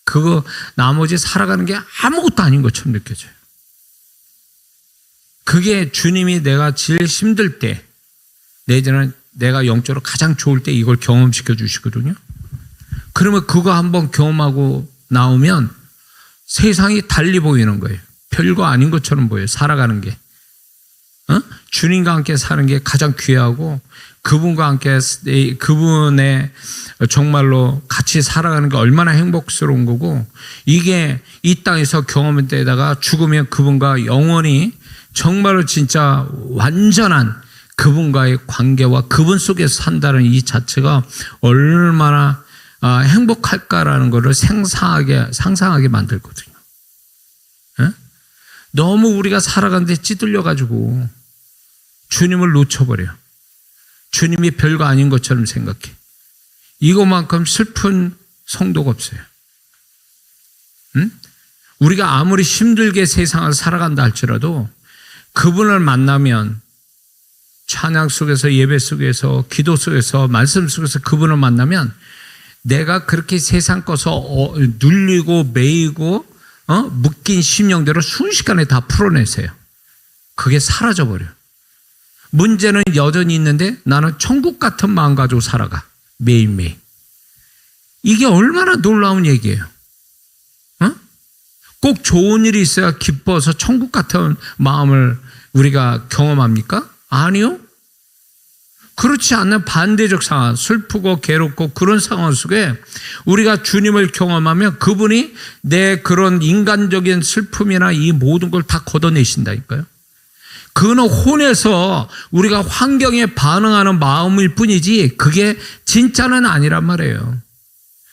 그거 나머지 살아가는 게 아무것도 아닌 것처럼 느껴져요. 그게 주님이 내가 제일 힘들 때, 내지는 내가 영적으로 가장 좋을 때 이걸 경험시켜 주시거든요. 그러면 그거 한번 경험하고 나오면 세상이 달리 보이는 거예요. 별거 아닌 것처럼 보여요. 살아가는 게. 주님과 함께 사는 게 가장 귀하고, 그분과 함께 그분의 정말로 같이 살아가는 게 얼마나 행복스러운 거고, 이게 이 땅에서 경험한 데다가 죽으면 그분과 영원히 정말로 진짜 완전한 그분과의 관계와 그분 속에서 산다는 이 자체가 얼마나 행복할까라는 것을 상상하게 만들거든요. 너무 우리가 살아가는데 찌들려가지고 주님을 놓쳐버려요. 주님이 별거 아닌 것처럼 생각해. 이것만큼 슬픈 성도가 없어요. 우리가 아무리 힘들게 세상을 살아간다 할지라도 그분을 만나면, 찬양 속에서, 예배 속에서, 기도 속에서, 말씀 속에서 그분을 만나면 내가 그렇게 세상 거서 눌리고 매이고 묶인 심령대로 순식간에 다 풀어내세요. 그게 사라져버려요. 문제는 여전히 있는데 나는 천국 같은 마음 가지고 살아가, 매일매일. 이게 얼마나 놀라운 얘기예요. 꼭 좋은 일이 있어야 기뻐서 천국 같은 마음을 우리가 경험합니까? 아니요. 그렇지 않는 반대적 상황, 슬프고 괴롭고 그런 상황 속에 우리가 주님을 경험하면 그분이 내 그런 인간적인 슬픔이나 이 모든 걸 다 걷어내신다니까요. 그거는 혼에서 우리가 환경에 반응하는 마음일 뿐이지 그게 진짜는 아니란 말이에요.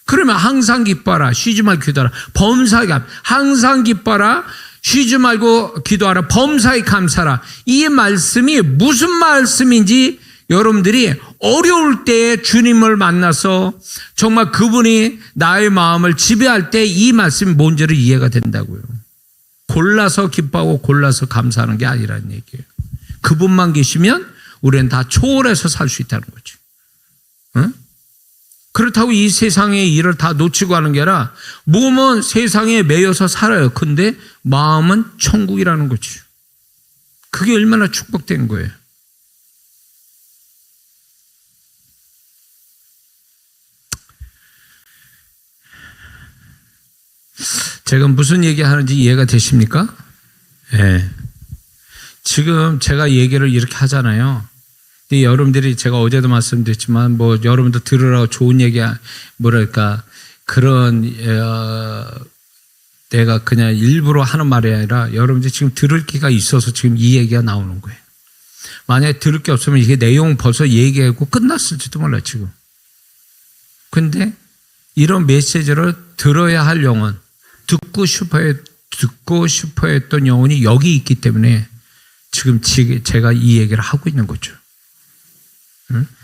그러면 항상 기뻐하라, 쉬지 말고 기도하라, 범사에 항상 기뻐하라, 쉬지 말고 기도하라, 범사에 감사하라. 이 말씀이 무슨 말씀인지 여러분들이 어려울 때에 주님을 만나서 정말 그분이 나의 마음을 지배할 때 이 말씀이 뭔지를 이해가 된다고요. 골라서 기뻐하고 골라서 감사하는 게 아니라는 얘기예요. 그분만 계시면 우리는 다 초월해서 살 수 있다는 거죠. 응? 그렇다고 이 세상의 일을 다 놓치고 하는 게 아니라 몸은 세상에 매여서 살아요. 근데 마음은 천국이라는 거죠. 그게 얼마나 축복된 거예요. 제가 무슨 얘기하는지 이해가 되십니까? 네. 지금 제가 얘기를 이렇게 하잖아요. 근데 여러분들이, 제가 어제도 말씀드렸지만 뭐 여러분도 들으라고 좋은 얘기, 뭐랄까 그런 내가 그냥 일부러 하는 말이 아니라 여러분들이 지금 들을 기가 있어서 지금 이 얘기가 나오는 거예요. 만약에 들을 게 없으면 이게 내용 벌써 얘기하고 끝났을지도 몰라 지금. 근데 이런 메시지를 들어야 할 영혼, 듣고 싶어 했던 영혼이 여기 있기 때문에 지금 제가 이 얘기를 하고 있는 거죠.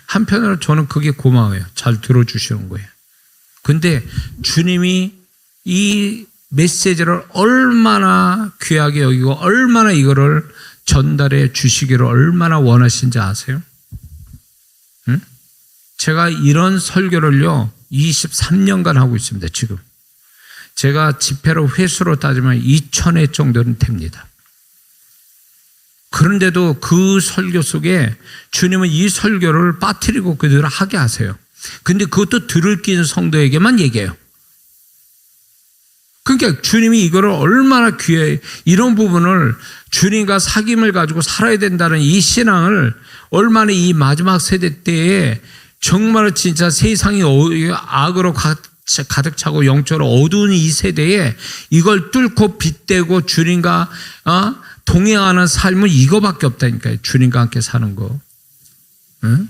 한편으로 저는 그게 고마워요. 잘 들어주시는 거예요. 근데 주님이 이 메시지를 얼마나 귀하게 여기고 얼마나 이거를 전달해 주시기를 얼마나 원하신지 아세요? 제가 이런 설교를요 23년간 하고 있습니다. 지금 제가 집회로 횟수로 따지면 2000회 정도는 됩니다. 그런데도 그 설교 속에 주님은 이 설교를 빠뜨리고 그대로 하게 하세요. 근데 그것도 들을 끼는 성도에게만 얘기해요. 그러니까 주님이 이거를 얼마나 귀해, 이런 부분을 주님과 사귐을 가지고 살아야 된다는 이 신앙을 얼마나 이 마지막 세대 때에 정말 진짜 세상이 악으로 가득 차고 영적으로 어두운 이 세대에 이걸 뚫고 빗대고 주님과 동행하는 삶은 이거밖에 없다니까요. 주님과 함께 사는 거. 응?